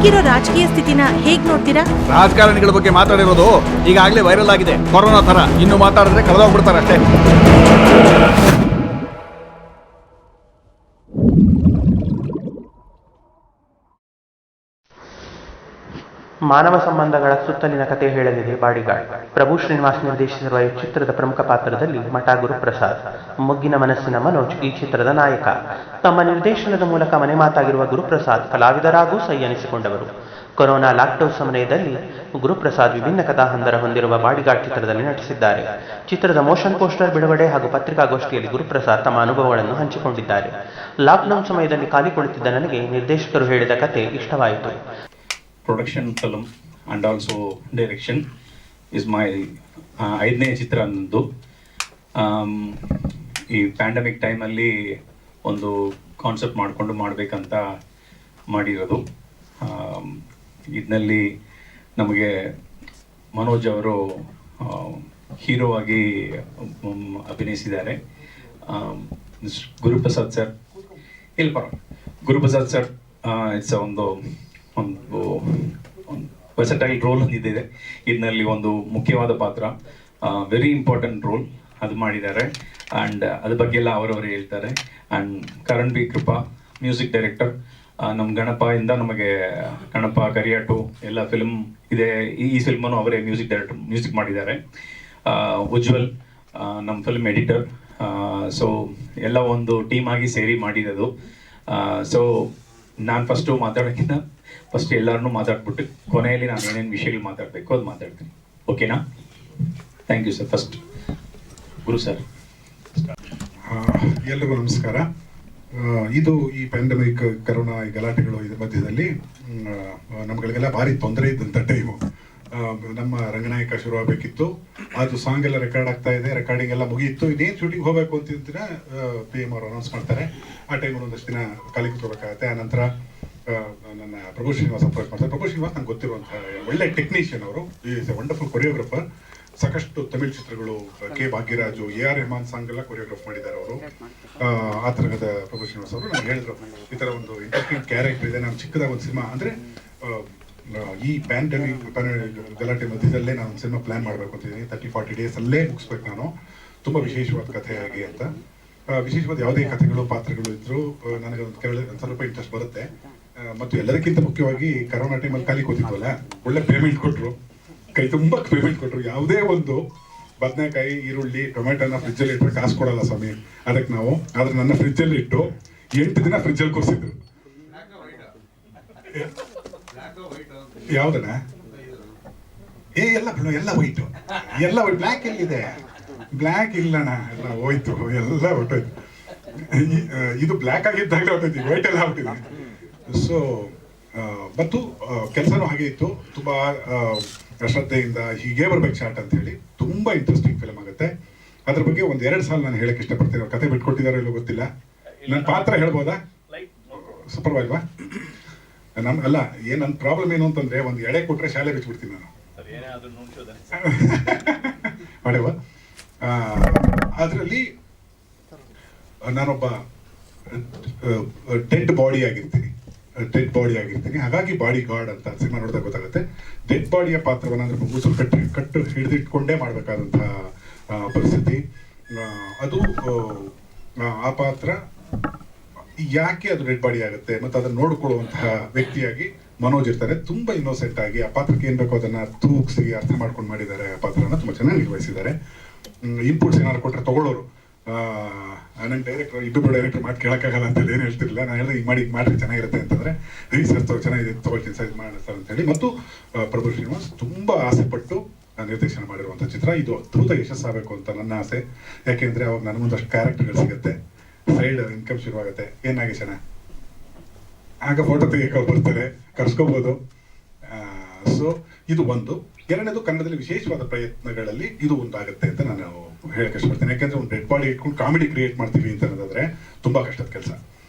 ಈಗಿರೋ ರಾಜಕೀಯ ಸ್ಥಿತಿನ ಹೇಗ್ ನೋಡ್ತೀರಾ? ರಾಜಕಾರಣಿಗಳ ಬಗ್ಗೆ ಮಾತಾಡಿರೋದು ಈಗಾಗಲೇ ವೈರಲ್ ಆಗಿದೆ, ಕೊರೋನಾ ತರ. ಇನ್ನು ಮಾತಾಡಿದ್ರೆ ಕಳೆದೋಗ್ಬಿಡ್ತಾರೆ ಅಷ್ಟೇ. ಮಾನವ ಸಂಬಂಧಗಳ ಸುತ್ತಲಿನ ಕಥೆ ಹೇಳಲಿದೆ ಬಾಡಿಗಾರ್ಡ್. ಪ್ರಭು ಶ್ರೀನಿವಾಸ್ ನಿರ್ದೇಶಿಸಿರುವ ಈ ಚಿತ್ರದ ಪ್ರಮುಖ ಪಾತ್ರದಲ್ಲಿ ಮಠ ಗುರುಪ್ರಸಾದ್, ಮೊಗ್ಗಿನ ಮನಸ್ಸಿನ ಮನೋಜ್ ಈ ಚಿತ್ರದ ನಾಯಕ. ತಮ್ಮ ನಿರ್ದೇಶನದ ಮೂಲಕ ಮನೆ ಮಾತಾಗಿರುವ ಗುರುಪ್ರಸಾದ್ ಕಲಾವಿದರಾಗೂ ಸೈ ಎನಿಸಿಕೊಂಡವರು. ಕೊರೋನಾ ಲಾಕ್ಡೌನ್ ಸಮಯದಲ್ಲಿ ಗುರುಪ್ರಸಾದ್ ವಿಭಿನ್ನ ಕಥಾಹಂದರ ಹೊಂದಿರುವ ಬಾಡಿಗಾರ್ಡ್ ಚಿತ್ರದಲ್ಲಿ ನಟಿಸಿದ್ದಾರೆ. ಚಿತ್ರದ ಮೋಷನ್ ಪೋಸ್ಟರ್ ಬಿಡುಗಡೆ ಹಾಗೂ ಪತ್ರಿಕಾಗೋಷ್ಠಿಯಲ್ಲಿ ಗುರುಪ್ರಸಾದ್ ತಮ್ಮ ಅನುಭವಗಳನ್ನು ಹಂಚಿಕೊಂಡಿದ್ದಾರೆ. ಲಾಕ್ಡೌನ್ ಸಮಯದಲ್ಲಿ ಖಾಲಿ ಕುಳಿತಿದ್ದ ನನಗೆ ನಿರ್ದೇಶಕರು ಹೇಳಿದ ಕತೆ ಇಷ್ಟವಾಯಿತು. Production film and also direction is my 5ನೇ ಚಿತ್ರ ಅನ್ನೋದು. ಈ ಪ್ಯಾಂಡಮಿಕ್ ಟೈಮಲ್ಲಿ ಒಂದು ಕಾನ್ಸೆಪ್ಟ್ ಮಾಡಿಕೊಂಡು ಮಾಡಬೇಕಂತ ಮಾಡಿರೋದು. ಇದರಲ್ಲಿ ನಮಗೆ ಮನೋಜ್ ಅವರು ಹೀರೋ ಆಗಿ ಅಭಿನಯಿಸಿದ್ದಾರೆ. Guruprasad sir Guruprasad sir it's ಒಂದು ವೆರ್ಸಟೈಲ್ ರೋಲ್ ಹೊಂದಿದೆ. ಇದರಲ್ಲಿ ಒಂದು ಮುಖ್ಯವಾದ ಪಾತ್ರ, ವೆರಿ ಇಂಪಾರ್ಟೆಂಟ್ ರೋಲ್ ಅದು ಮಾಡಿದ್ದಾರೆ. ಆ್ಯಂಡ್ ಅದ್ರ ಬಗ್ಗೆ ಎಲ್ಲ ಅವರವರೇ ಹೇಳ್ತಾರೆ. And Karan B Krupa music director. ನಮ್ಮ ಗಣಪ ಇಂದ ನಮಗೆ ಗಣಪ ಕರಿಯಾಟು ಎಲ್ಲ ಫಿಲ್ಮ್ ಇದೆ. ಈ ಫಿಲ್ಮನ್ನು ಅವರೇ ಮ್ಯೂಸಿಕ್ ಮಾಡಿದ್ದಾರೆ. ಉಜ್ವಲ್ ನಮ್ಮ ಫಿಲ್ಮ್ ಎಡಿಟರ್. ಸೊ ಎಲ್ಲ ಒಂದು ಟೀಮ್ ಆಗಿ ಸೇರಿ ಮಾಡಿರೋದು. ಸೊ ನಾನು ಫಸ್ಟ್ ಎಲ್ಲರನ್ನೂ ಮಾತಾಡ್ಬಿಟ್ಟು ಕೊನೆಯಲ್ಲಿ ನಾನು ಏನೇನು ವಿಷಯಗಳು ಮಾತಾಡಬೇಕು ಅದು ಮಾತಾಡ್ತೀನಿ. ಓಕೆನಾ? Thank you sir. First Guru sir. ಎಲ್ರಿಗೂ ನಮಸ್ಕಾರ. ಇದು ಈ ಪ್ಯಾಂಡಮಿಕ್ ಕರೋನಾ ಗಲಾಟೆಗಳು ಇದ್ರ ಮಧ್ಯದಲ್ಲಿ ನಮ್ಗಳಿಗೆಲ್ಲ ಭಾರಿ ತೊಂದರೆ ಇದ್ದಂಥ ಟೈಮು. ನಮ್ಮ ರಂಗನಾಯಕ ಶುರು ಆಗಬೇಕಿತ್ತು, ಅದು ಸಾಂಗ್ ಎಲ್ಲ ರೆಕಾರ್ಡ್ ಆಗ್ತಾ ಇದೆ, ರೆಕಾರ್ಡಿಂಗ್ ಎಲ್ಲ ಮುಗಿಯಿತ್ತು. ಇನ್ನೇನು ಶೂಟಿಂಗ್ ಹೋಗಬೇಕು ಅಂತಿದ್ರೆ PM ಅವರು ಅನೌನ್ಸ್ ಮಾಡ್ತಾರೆ. ಆ ಟೈಮಲ್ಲಿ ಒಂದಷ್ಟು ದಿನ ಖಾಲಿ ಕೂತ್ಕೋಬೇಕಾಗತ್ತೆ. ಆ ನಂತರ ನನ್ನ ಪ್ರಭು ಶ್ರೀನಿವಾಸ್ ಅಪ್ರೋಚ್ ಮಾಡ್ತಾರೆ. ಪ್ರಭು ಶ್ರೀನಿವಾಸ್ ನಂಗೆ ಗೊತ್ತಿರುವಂಥ ಒಳ್ಳೆ ಟೆಕ್ನಿಷಿಯನ್. ಅವರು ಈಸ್ ಎ ವಂಡರ್ಫುಲ್ ಕೊರಿಯೋಗ್ರಫರ್. ಸಾಕಷ್ಟು ತಮಿಳ್ ಚಿತ್ರಗಳು, ಕೆ ಭಾಗ್ಯರಾಜು, AR ರೆಹಮಾನ್ ಸಾಂಗ್ ಎಲ್ಲ ಕೊರಿಯೋಗ್ರಾಫ್ ಮಾಡಿದ್ದಾರೆ ಅವರು. ಆ ಥರದ ಪ್ರಭು ಶ್ರೀನಿವಾಸ್ ಅವರು ನನಗೆ ಹೇಳಿದ್ರು, ಈ ಥರ ಒಂದು ಇಂಟ್ರೆಸ್ಟಿಂಗ್ ಕ್ಯಾರೆಕ್ಟರ್ ಇದೆ, ನಾನು ಚಿಕ್ಕದಾಗ ಒಂದು ಸಿನಿಮಾ ಅಂದರೆ ಈ ಪ್ಯಾಂಡಮಿಕ್ ಗಲಾಟೆ ಮಧ್ಯದಲ್ಲೇ ನಾನು ಒಂದು ಸಿನಿಮಾ ಪ್ಲಾನ್ ಮಾಡಬೇಕು ಅಂತಿದ್ದೀನಿ. 30-40 ಡೇಸಲ್ಲೇ ಮುಗಿಸ್ಬೇಕು ನಾನು, ತುಂಬ ವಿಶೇಷವಾದ ಕಥೆಯಾಗಿ ಅಂತ. ವಿಶೇಷವಾದ ಯಾವುದೇ ಕಥೆಗಳು ಪಾತ್ರಗಳು ಇದ್ದರೂ ನನಗೆ ಒಂದು ಸ್ವಲ್ಪ ಇಂಟ್ರೆಸ್ಟ್ ಬರುತ್ತೆ. ಮತ್ತು ಎಲ್ಲದಕ್ಕಿಂತ ಮುಖ್ಯವಾಗಿ ಕರೋನಾ ಟೈಮಲ್ಲಿ ಖಾಲಿ ಕೂತಿದ್ವಲ್ಲ, ಒಳ್ಳೆ ಪೇಮೆಂಟ್ ಕೊಟ್ಟರು, ಕೈ ತುಂಬ ಪೇಮೆಂಟ್ ಕೊಟ್ಟರು. ಯಾವುದೇ ಒಂದು ಬದನೆಕಾಯಿ, ಈರುಳ್ಳಿ, ಟೊಮೆಟೊನ ಫ್ರಿಜ್ಜಲ್ಲಿ ಇಟ್ಟರೆ ಕಾಸು ಕೊಡಲ್ಲ ಸ್ವಾಮಿ. ಅದಕ್ಕೆ ನಾವು ಆದ್ರೆ ನನ್ನ ಫ್ರಿಜ್ಜಲ್ಲಿ ಇಟ್ಟು 8 ದಿನ ಫ್ರಿಜ್ಜಲ್ಲಿ ಕೂರಿಸಿದ್ರು. ಯಾವುದಣ್ಣ? ಎಲ್ಲ ವೈಟು, ಎಲ್ಲ ವೈಟ್. ಬ್ಲ್ಯಾಕ್ ಎಲ್ಲಿದೆ? ಬ್ಲ್ಯಾಕ್ ಇಲ್ಲಣ್ಣ, ಎಲ್ಲ ಹೋಯ್ತು, ಎಲ್ಲ ಹೊಟ್ಟೋಯ್ತು. ಇದು ಬ್ಲ್ಯಾಕ್ ಆಗಿದ್ದಾಗಲೇ ಹೊಟ್ಟೋಯ್ತು, ವೈಟ್ ಎಲ್ಲ ಹೊಟ್ಟಿದೆ. ಸೊ ಮತ್ತು ಕೆಲಸನೂ ಹಾಗೆ ಇತ್ತು. ತುಂಬ ಶ್ರದ್ಧೆಯಿಂದ ಹೀಗೆ ಬರ್ಬೇಕು ಶಾರ್ಟ್ ಅಂತ ಹೇಳಿ. ತುಂಬ ಇಂಟ್ರೆಸ್ಟಿಂಗ್ ಫಿಲ್ಮ್ ಆಗುತ್ತೆ. ಅದ್ರ ಬಗ್ಗೆ 1-2 ಸಾಲ ನಾನು ಹೇಳಕ್ಕೆ ಇಷ್ಟಪಡ್ತೀನಿ. ಅವ್ರು ಕತೆ ಬಿಟ್ಕೊಟ್ಟಿದಾರೋ ಇಲ್ಲೋ ಗೊತ್ತಿಲ್ಲ. ನನ್ನ ಪಾತ್ರ ಹೇಳ್ಬೋದಾ? ಪರವಾಗಿಲ್ವಾ? ಅಲ್ಲ, ನನ್ನ ಪ್ರಾಬ್ಲಮ್ ಏನು ಅಂತಂದ್ರೆ, ಒಂದು ಎಳೆ ಕೊಟ್ರೆ ಶಾಲೆ ಬಿಚ್ಚಿಬಿಡ್ತೀನಿ ನಾನು. ಹೊಡೆವ ಅದರಲ್ಲಿ ನಾನೊಬ್ಬ ಡೆಡ್ ಬಾಡಿ ಆಗಿರ್ತೀನಿ. ಹಾಗಾಗಿ ಬಾಡಿ ಗಾರ್ಡ್ ಅಂತ ಸಿನಿಮಾ ನೋಡಿದಾಗ ಗೊತ್ತಾಗುತ್ತೆ. ಡೆಡ್ ಬಾಡಿಯ ಪಾತ್ರವನ್ನು ಅಂದ್ರೆ ಉಸಿರು ಕಟ್ಟು ಹಿಡಿದಿಟ್ಕೊಂಡೇ ಮಾಡಬೇಕಾದಂತಹ ಪರಿಸ್ಥಿತಿ ಅದು. ಆ ಪಾತ್ರ ಯಾಕೆ ಅದು ಡೆಡ್ ಬಾಡಿ ಆಗುತ್ತೆ ಮತ್ತು ಅದನ್ನು ನೋಡಿಕೊಳ್ಳುವಂತಹ ವ್ಯಕ್ತಿಯಾಗಿ ಮನೋಜ್ ಇರ್ತಾರೆ. ತುಂಬ ಇನ್ನೋಸೆಂಟ್ ಆಗಿ ಆ ಪಾತ್ರಕ್ಕೆ ಏನು ಬೇಕೋ ಅದನ್ನು ತೂಗಿಸಿ ಅರ್ಥ ಮಾಡ್ಕೊಂಡು ಮಾಡಿದ್ದಾರೆ. ಆ ಪಾತ್ರನ ತುಂಬ ಚೆನ್ನಾಗಿ ನಿರ್ವಹಿಸಿದ್ದಾರೆ. ಇನ್ಪುಟ್ಸ್ ಏನಾದ್ರು ಕೊಟ್ಟರೆ ತಗೊಳ್ಳೋರು. ನನ್ನ ಇಬ್ಬರು ಡೈರೆಕ್ಟರ್ ಮಾತು ಕೇಳೋಕ್ಕಾಗಲ್ಲ ಅಂತೇಳಿ ಏನು ಹೇಳ್ತಿರಲಿಲ್ಲ. ನಾನು ಹೇಳಿದ್ರೆ ಈಗ ಮಾಡಿರಿ ಚೆನ್ನಾಗಿರುತ್ತೆ ಅಂತಂದರೆ, ಸರ್ ಚೆನ್ನಾಗಿದೆ ತೊಗೊಳ್ತೀನಿ ಸರ್, ಇದು ಮಾಡೋಣ ಸರ್ ಅಂತೇಳಿ. ಮತ್ತು ಪ್ರಭು ಶ್ರೀನಿವಾಸ್ ತುಂಬ ಆಸೆಪಟ್ಟು ನಿರ್ದೇಶನ ಮಾಡಿರುವಂಥ ಚಿತ್ರ. ಇದು ಅದ್ಭುತ ಯಶಸ್ಸಾಗಬೇಕು ಅಂತ ನನ್ನ ಆಸೆ. ಯಾಕೆಂದರೆ ಅವಾಗ ನನ್ನ ಮುಂದಷ್ಟು ಕ್ಯಾರೆಕ್ಟರ್ಗಳು ಸಿಗುತ್ತೆ, ಸೈಡ್ ಇನ್ಕಮ್ ಶುರುವಾಗುತ್ತೆ. ಏನಾಗಿಸಣ ಆಗ ಫೋಟೋ ತೆಗಿಯಕ್ಕೆ ಬರ್ತಾರೆ, ಕರ್ಸ್ಕೋಬೋದು. ಸೊ ಇದು ಒಂದು. ಎರಡನೇದು, ಕನ್ನಡದಲ್ಲಿ ವಿಶೇಷವಾದ ಪ್ರಯತ್ನಗಳಲ್ಲಿ ಇದು ಒಂದಾಗುತ್ತೆ ಅಂತ ನಾನು ಹೇಳಕ್ಕೆ ಇಷ್ಟಪಡ್ತೀನಿ. ಯಾಕೆಂದ್ರೆ ಒಂದು ಡೆಡ್ ಬಾಡಿ ಇಟ್ಕೊಂಡು ಕಾಮಿಡಿ ಕ್ರಿಯೇಟ್ ಮಾಡ್ತೀವಿ ಅಂತ ಅನ್ನೋದಾದ್ರೆ ತುಂಬಾ ಕಷ್ಟದ ಕೆಲಸ.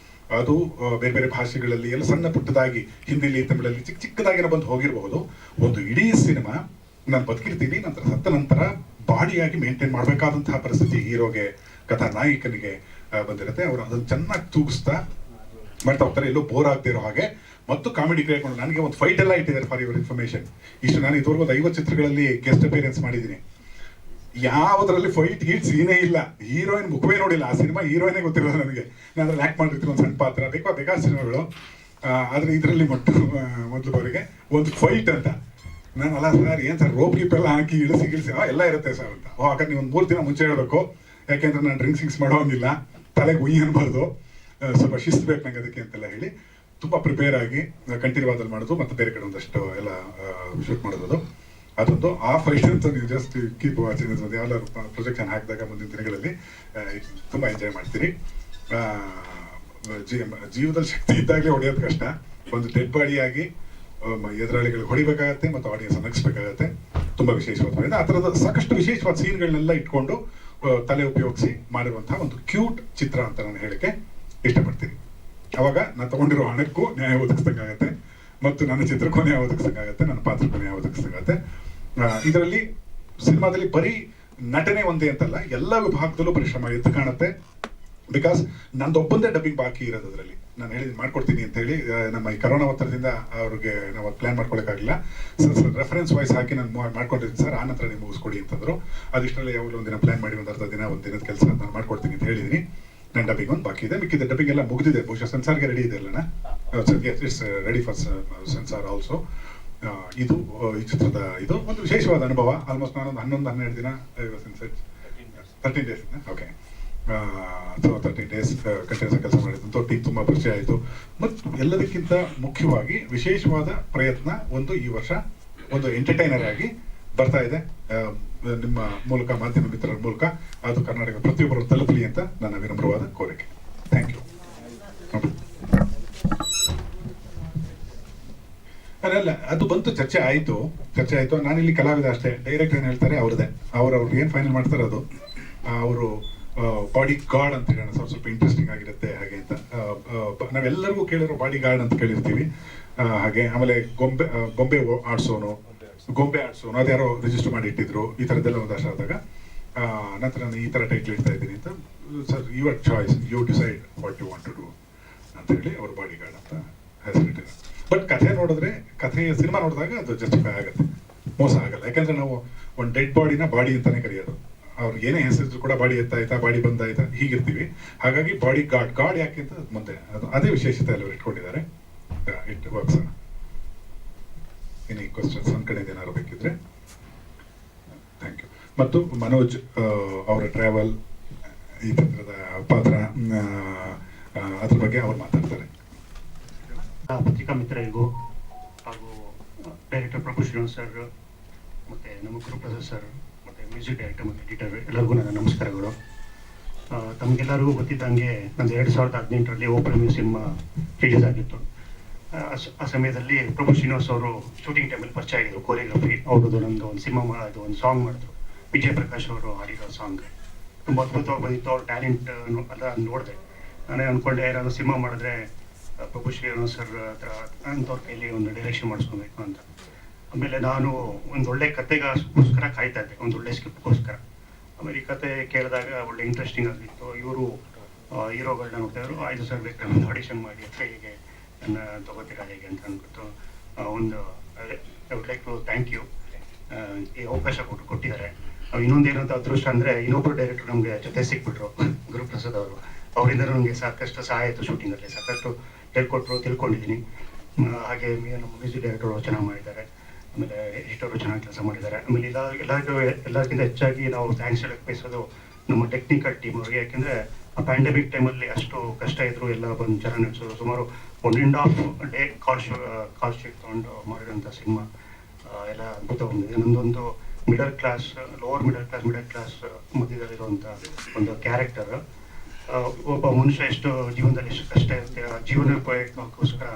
ಅದು ಬೇರೆ ಬೇರೆ ಭಾಷೆಗಳಲ್ಲಿ ಎಲ್ಲ ಸಣ್ಣ ಪುಟ್ಟದಾಗಿ, ಹಿಂದಿಲಿ, ತಮಿಳಲ್ಲಿ ಚಿಕ್ಕದಾಗಿನ ಬಂದು ಹೋಗಿರಬಹುದು. ಒಂದು ಇಡೀ ಸಿನಿಮಾ ನಾನು ಬದುಕಿರ್ತೀನಿ, ನಂತರ ಸತ್ತ ನಂತರ ಬಾಡಿಯಾಗಿ ಮೇಂಟೈನ್ ಮಾಡಬೇಕಾದಂತಹ ಪರಿಸ್ಥಿತಿ ಹೀರೋಗೆ, ಕಥಾ ನಾಯಕನಿಗೆ ಬಂದಿರುತ್ತೆ. ಅವರು ಅದನ್ನು ಚೆನ್ನಾಗಿ ತೂಗಿಸ್ತಾ ಮಾಡ್ತಾ ಹೋಗ್ತಾರೆ. ಎಲ್ಲೋ ಬೋರ್ ಆಗದೆ ಇರೋ ಹಾಗೆ ಮತ್ತು ಕಾಮಿಡಿ ಕ್ರಿಯೇಟ್ ಮಾಡಿ ನನಗೆ ಒಂದು ಫೈಟ್ ಎಲ್ಲ ಇಟ್ಟಿದ್ದಾರೆ ಫಾರ್ ಯುವರ್ ಇನ್ಫಾರ್ಮೇಶನ್. ಇಷ್ಟು ನಾನು ಇದುವರೆಗೂ 50 ಚಿತ್ರಗಳಲ್ಲಿ ಗೆಸ್ಟ್ ಅಪಿಯರೆನ್ಸ್ ಮಾಡಿದ್ದೀನಿ. ಯಾವುದರಲ್ಲಿ ಫೈಟ್ ಗೀಟ್ ಸೀನೇ ಇಲ್ಲ, ಹೀರೋಯಿನ್ ಮುಖವೇ ನೋಡಿಲ್ಲ. ಆ ಸಿನಿಮಾ ಹೀರೋಯಿನೇ ಗೊತ್ತಿರೋದು ನನಗೆ. ನಾನು ಅದ್ರಲ್ಲಿ ಆ್ಯಕ್ಟ್ ಮಾಡಿರ್ತೀನಿ ಒಂದು ಸಣ್ಣ ಪಾತ್ರ, ಬೇಕಾದ ಸಿನಿಮಾಗಳು. ಆದರೆ ಇದರಲ್ಲಿ ಮೊದಲು ಬರಿಗೆ ಒಂದು ಫೈಟ್ ಅಂತ ನಾನು ಅಲ್ಲ ಸರ್, ಏನು ಸರ್ ರೋಪ್ ಗೀಪ್ ಎಲ್ಲ ಹಾಕಿ ಇಳಿಸಿ ಎಲ್ಲ ಇರುತ್ತೆ ಸರ್ ಅಂತ. ಹಾಗಾದ್ರೆ ನೀವು ಒಂದು 3 ದಿನ ಮುಂಚೆ ಹೇಳಬೇಕು, ಯಾಕೆಂದ್ರೆ ನಾನು ಡ್ರಿಂಕ್ಸ್ ಮಾಡೋಂಗಿಲ್ಲ, ತಲೆಗೆ ಉಯ್ಯಿ ಅನ್ಬಾರ್ದು, ಸ್ವಲ್ಪ ಶಿಸ್ತು ಬೇಕು ನಂಗೆ ಅದಕ್ಕೆ ಅಂತೆಲ್ಲ ಹೇಳಿ ತುಂಬ ಪ್ರಿಪೇರ್ ಆಗಿ ಕಂಟಿನ್ಯೂ ಆದಲ್ಲಿ ಮಾಡೋದು. ಮತ್ತು ಬೇರೆ ಕಡೆ ಒಂದಷ್ಟು ಎಲ್ಲ ಶೂಟ್ ಮಾಡೋದು. ಅದೊಂದು ಆ ಫೈಟ್ ಅಂತ ನೀವು ಜಸ್ಟ್ ಕೀಪ್ ವಾಚಿಂಗ್. ಯಾವ್ದಾದ್ರು ಪ್ರೊಜೆಕ್ಷನ್ ಹಾಕಿದಾಗ ಮುಂದಿನ ದಿನಗಳಲ್ಲಿ ತುಂಬ ಎಂಜಾಯ್ ಮಾಡ್ತೀರಿ. ಜೀವದಲ್ಲಿ ಶಕ್ತಿ ಇದ್ದಾಗಲೇ ಹೊಡೆಯೋದು ಕಷ್ಟ. ಒಂದು ಡೆಡ್ ಬಾಡಿಯಾಗಿ ಎದುರಾಳಿಗಳಿಗೆ ಹೊಡಿಬೇಕಾಗತ್ತೆ ಮತ್ತು ಆಡಿಯನ್ಸ್ ನಗಿಸ್ಬೇಕಾಗತ್ತೆ. ತುಂಬ ವಿಶೇಷವಾದ ಆ ಥರದ ಸಾಕಷ್ಟು ವಿಶೇಷವಾದ ಸೀನ್ಗಳನ್ನೆಲ್ಲ ಇಟ್ಕೊಂಡು ತಲೆ ಉಪಯೋಗಿಸಿ ಮಾಡಿರುವಂತಹ ಒಂದು ಕ್ಯೂಟ್ ಚಿತ್ರ ಅಂತ ನಾನು ಹೇಳಕ್ಕೆ ಇಷ್ಟಪಡ್ತೀನಿ. ಅವಾಗ ನಾನು ತಗೊಂಡಿರೋ ಹಣಕ್ಕೂ ನ್ಯಾಯ ಒದಗಿಸ್ದಂಗಾಗತ್ತೆ ಮತ್ತು ನನ್ನ ಚಿತ್ರಕ್ಕೂ ನ್ಯಾಯ ಒದಗಿಸ್ದಂಗಾಗತ್ತೆ, ನನ್ನ ಪಾತ್ರಕ್ಕೂ ನ್ಯಾಯ ಒದಗಿಸ್ದಂಗಾಗತ್ತೆ. ಇದರಲ್ಲಿ ಸಿನಿಮಾದಲ್ಲಿ ಬರೀ ನಟನೆ ಒಂದೇ ಅಂತಲ್ಲ, ಎಲ್ಲ ವಿಭಾಗದಲ್ಲೂ ಪರಿಶ್ರಮ ಎದ್ದು ಕಾಣುತ್ತೆ. ಬಿಕಾಸ್ ನಂದೊಬ್ಬಂದೇ ಡಬ್ಬಿಂಗ್ ಬಾಕಿ ಇರೋದು ಅದರಲ್ಲಿ. ನಾನು ಹೇಳಿದ್ ಮಾಡ್ಕೊಡ್ತೀನಿ ಅಂತ ಹೇಳಿ ನಮ್ಮ ಈ ಕರೋನಾ ಒತ್ತಡದಿಂದ ಅವ್ರಿಗೆ ನಾವು ಪ್ಲಾನ್ ಮಾಡ್ಕೊಳಕ್ಕಾಗಿಲ್ಲ. ಸರ್ ರೆಫರೆನ್ಸ್ ವಾಯ್ಸ್ ಹಾಕಿ ನಾನು ಮಾಡ್ಕೊಂಡಿದ್ದೀನಿ ಸರ್, ಆ ನಂತರ ನೀವು ಮುಗಿಸ್ಕೊಡಿ ಅಂತಂದ್ರು. ಅದಿಷ್ಟರಲ್ಲಿ ಯಾವಾಗಲೂ ಒಂದಿನ ಪ್ಲಾನ್ ಮಾಡಿ ಒಂದು ಅರ್ಧ ದಿನ ಒಂದು ದಿನದ ಕೆಲಸ ನಾನು ಮಾಡ್ಕೊಡ್ತೀನಿ ಅಂತ ಹೇಳಿದ್ದೀನಿ. ನನ್ನ ಡಬ್ಬಿಂಗ್ ಒಂದು ಬಾಕಿ ಇದೆ, ಮಿಕ್ಕಿದ ಡಬ್ಬಿಂಗ್ ಎಲ್ಲ ಮುಗಿದಿದೆ. ಬಹುಶಃ ಸೆನ್ಸಾರ್ಗೆ ರೆಡಿ ಇದೆ ಅಲ್ಲಣ್ಣ? It's ready for censor also. ಇದು ಈ ಚಿತ್ರದ ಇದು ಒಂದು ವಿಶೇಷವಾದ ಅನುಭವ. ಆಲ್ಮೋಸ್ಟ್ ನಾನೊಂದು 11-12 ದಿನ 13 days. Okay, so 13 days continuous ಕೆಲಸ ಮಾಡಿದ್ದು. ಟೀಮ್ ತುಂಬ ಪರಿಚಯ ಆಯಿತು. ಮತ್ತು ಎಲ್ಲದಕ್ಕಿಂತ ಮುಖ್ಯವಾಗಿ ವಿಶೇಷವಾದ ಪ್ರಯತ್ನ ಒಂದು ಈ ವರ್ಷ ಒಂದು ಎಂಟರ್ಟೈನರ್ ಆಗಿ ಬರ್ತಾ ಇದೆ. ನಿಮ್ಮ ಮೂಲಕ, ಮಾಧ್ಯಮ ಮಿತ್ರರ ಮೂಲಕ ಅದು ಕರ್ನಾಟಕ ಪ್ರತಿಯೊಬ್ಬರು ತಲುಪಲಿ ಅಂತ ನನ್ನ ವಿನಮ್ರವಾದ ಕೋರಿಕೆ. Thank you. ಅಲ್ಲ, ಅದು ಬಂತು, ಚರ್ಚೆ ಆಯಿತು. ನಾನಿಲ್ಲಿ ಕಲಾವಿದ ಅಷ್ಟೇ. ಡೈರೆಕ್ಟ್ ಏನು ಹೇಳ್ತಾರೆ ಅವ್ರದ್ದೇ, ಅವ್ರು ಏನು ಫೈನಲ್ ಮಾಡ್ತಾರೆ ಅದು. ಅವರು ಬಾಡಿ ಗಾರ್ಡ್ ಅಂತ ಹೇಳೋಣ, ಸ್ವಲ್ಪ ಇಂಟ್ರೆಸ್ಟಿಂಗ್ ಆಗಿರುತ್ತೆ ಹಾಗೆ ಅಂತ. ನಾವೆಲ್ಲರಿಗೂ ಕೇಳಿರೋ ಬಾಡಿ ಗಾರ್ಡ್ ಅಂತ ಕೇಳಿರ್ತೀವಿ ಹಾಗೆ. ಆಮೇಲೆ ಗೊಂಬೆ ಆಡ್ಸೋನು ಅದ್ಯಾರೋ ರಿಜಿಸ್ಟರ್ ಮಾಡಿ ಇಟ್ಟಿದ್ರು. ಈ ಥರದ್ದೆಲ್ಲ ಒಂದಷ್ಟು ಆದಾಗ ನಂತರ ನಾನು ಈ ಥರ ಟೈಟ್ಲ್ ಇಡ್ತಾ ಇದ್ದೀನಿ ಅಂತ. Sir, your choice, you decide what you want to do ಅಂತ ಹೇಳಿ ಅವ್ರ ಬಾಡಿ ಗಾರ್ಡ್ ಅಂತ ಹೆಸರಿಟ್ಟಿದ್ದಾರೆ. ಬಟ್ ಸಿನಿಮಾ ನೋಡಿದಾಗ ಅದು ಜಸ್ಟಿಫೈ ಆಗುತ್ತೆ, ಮೋಸ ಆಗಲ್ಲ. ಯಾಕಂದ್ರೆ ನಾವು ಒಂದು ಡೆಡ್ ಬಾಡಿನ ಬಾಡಿ ಅಂತಾನೆ ಕರೆಯೋದು. ಅವ್ರು ಏನೇ ಹೆಸರಿದ್ರು ಕೂಡ ಬಾಡಿ ಎತ್ತಾಯ್ತಾ, ಬಾಡಿ ಬಂದಾಯ್ತಾ ಹೀಗಿರ್ತೀವಿ. ಹಾಗಾಗಿ ಬಾಡಿ ಗಾರ್ಡ್ ಯಾಕೆ ಅಂತ ಮುಂದೆ ಅದೇ ವಿಶೇಷತೆ ಎಲ್ಲರೂ ಇಟ್ಕೊಂಡಿದ್ದಾರೆ. It works. ಈ ಕ್ವಶನ್ಸ್ ನನ್ನ ಕಡೆಯಿಂದ ಏನಾದ್ರು ಬೇಕಿದ್ರೆ. Thank you. ಮತ್ತು ಮನೋಜ್ ಅವರ ಟ್ರಾವೆಲ್, ಈ ಚಿತ್ರದ ಪಾತ್ರ, ಅದ್ರ ಬಗ್ಗೆ ಅವ್ರು ಮಾತಾಡ್ತಾರೆ. ಪತ್ರಿಕಾ ಮಿತ್ರರಿಗೂ ಹಾಗೂ ಡೈರೆಕ್ಟರ್ ಪ್ರಭು ಶ್ರೀನಿವಾಸ್ ಸರ್ ಮತ್ತು ನಮ್ಮ ಗುರುಪ್ರಸಾದ್ ಸರ್ ಮತ್ತು ಮ್ಯೂಸಿಕ್ ಡೈರೆಕ್ಟರ್ ಮತ್ತು ಎಡಿಟರ್ ಎಲ್ಲರಿಗೂ ನನ್ನ ನಮಸ್ಕಾರಗಳು. ತಮಗೆಲ್ಲರಿಗೂ ಗೊತ್ತಿದ್ದಂಗೆ ನಂದು 2018ರಲ್ಲಿ ಓಪನ್ ಸಿನಿಮಾ ರಿಲೀಸ್ ಆಗಿತ್ತು. ಆ ಸಮಯದಲ್ಲಿ ಪ್ರಭು ಶ್ರೀನಿವಾಸ್ ಅವರು ಶೂಟಿಂಗ್ ಟೈಮಲ್ಲಿ ಪರಿಚಯ ಆಗಿದ್ರು. ಕೊರಿಯೋಗ್ರಫಿ ಅವ್ರದ್ದು ನಂದು ಒಂದು ಸಿನಿಮಾ ಇದು ಒಂದು ಸಾಂಗ್ ಮಾಡಿದ್ರು. ವಿಜಯ್ ಪ್ರಕಾಶ್ ಅವರು ಹಾಡಿರೋ ಸಾಂಗ್ ತುಂಬ ಅದ್ಭುತವಾಗಿ ಬಂದಿತ್ತು. ಅವ್ರ ಟ್ಯಾಲೆಂಟ್ ಎಲ್ಲ ನೋಡಿದೆ. ನಾನೇ ಅಂದ್ಕೊಂಡೆ ಏನಾದರೂ ಸಿನಿಮಾ ಮಾಡಿದ್ರೆ ಪ್ರಭು ಶ್ರೀನಿವಾಸ್ ಸರ್ ಹತ್ರ ಅಂಥವ್ರ ಕೈಲಿ ಒಂದು ಡೈರೆಕ್ಷನ್ ಮಾಡಿಸ್ಕೊಬೇಕು ಅಂತ. ಆಮೇಲೆ ನಾನು ಒಂದು ಒಳ್ಳೆ ಕತೆಗೋಸ್ಕರ ಕಾಯ್ತಾ ಇದ್ದೆ, ಒಂದು ಒಳ್ಳೆ ಸ್ಕ್ರಿಪ್ಟ್ಗೋಸ್ಕರ. ಆಮೇಲೆ ಈ ಕತೆ ಕೇಳಿದಾಗ ಒಳ್ಳೆ ಇಂಟ್ರೆಸ್ಟಿಂಗ್ ಆಗಿತ್ತು. ಇವರು ಹೀರೋಗಳನ್ನ ನೋಡ್ತಾಯಿದ್ರು. 5 ಸರ್ ಬೇಕು ಒಂದು ಆಡಿಷನ್ ಮಾಡಿ ಅಥವಾ ಹೀಗೆ ನನ್ನ ತಗೋತೀರಾ ಹೇಗೆ ಅಂತ ಅಂದ್ಬಿಟ್ಟು ಒಂದು I would like to thank you, ಈ ಅವಕಾಶ ಕೊಟ್ಟಿದ್ದಾರೆ. ಇನ್ನೊಂದೇನಂತ ಅದೃಷ್ಟ ಅಂದರೆ ಇನ್ನೊಬ್ಬರು ಡೈರೆಕ್ಟರ್ ನಮಗೆ ಜೊತೆ ಸಿಕ್ಬಿಟ್ರು, ಗುರುಪ್ರಸಾದ್ ಅವರು. ಅವರಿಂದ ನನಗೆ ಸಾಕಷ್ಟು ಸಹಾಯ ಆಯಿತು. ಶೂಟಿಂಗಲ್ಲಿ ಸಾಕಷ್ಟು ತಿಳ್ಕೊಂಡಿದ್ದೀನಿ. ಹಾಗೆ ನಮ್ಮ ಮ್ಯೂಸಿಕ್ ಡೈರೆಕ್ಟರ್ ಚೆನ್ನಾಗಿ ಮಾಡಿದ್ದಾರೆ. ಆಮೇಲೆ ಎಡಿಟರು ಚೆನ್ನಾಗಿ ಕೆಲಸ ಮಾಡಿದ್ದಾರೆ. ಆಮೇಲೆ ಎಲ್ಲರಿಗಿಂತ ಹೆಚ್ಚಾಗಿ ನಾವು ಥ್ಯಾಂಕ್ಸ್ ಹೇಳಕ್ಕೆ ಬಯಸೋದು ನಮ್ಮ ಟೆಕ್ನಿಕಲ್ ಟೀಮ್ ಅವರಿಗೆ. ಯಾಕೆಂದರೆ ಆ ಪ್ಯಾಂಡಮಿಕ್ ಟೈಮಲ್ಲಿ ಅಷ್ಟು ಕಷ್ಟ ಇದ್ರು, ಎಲ್ಲ ಬಂದು ಚೆನ್ನಾಗಿ ನಡೆಸೋದು. ಸುಮಾರು 1.5 ಡೇ ಕಾಲ್ ಶೀಟ್ ತೊಗೊಂಡು ಮಾಡಿರೋಂಥ ಸಿನಿಮಾ ಎಲ್ಲ ಅದ್ಭುತ ಬಂದಿದೆ. ನಮ್ಮದೊಂದು ಲೋವರ್ ಮಿಡಲ್ ಕ್ಲಾಸ್ ಮಧ್ಯದಲ್ಲಿರುವಂಥ ಒಂದು ಕ್ಯಾರೆಕ್ಟರ್. ಒಬ್ಬ ಮನುಷ್ಯ ಎಷ್ಟು ಜೀವನದಲ್ಲಿ ಎಷ್ಟು ಕಷ್ಟ ಇರುತ್ತೆ, ಜೀವನೋಪಾಯಕ್ಕೋಸ್ಕರ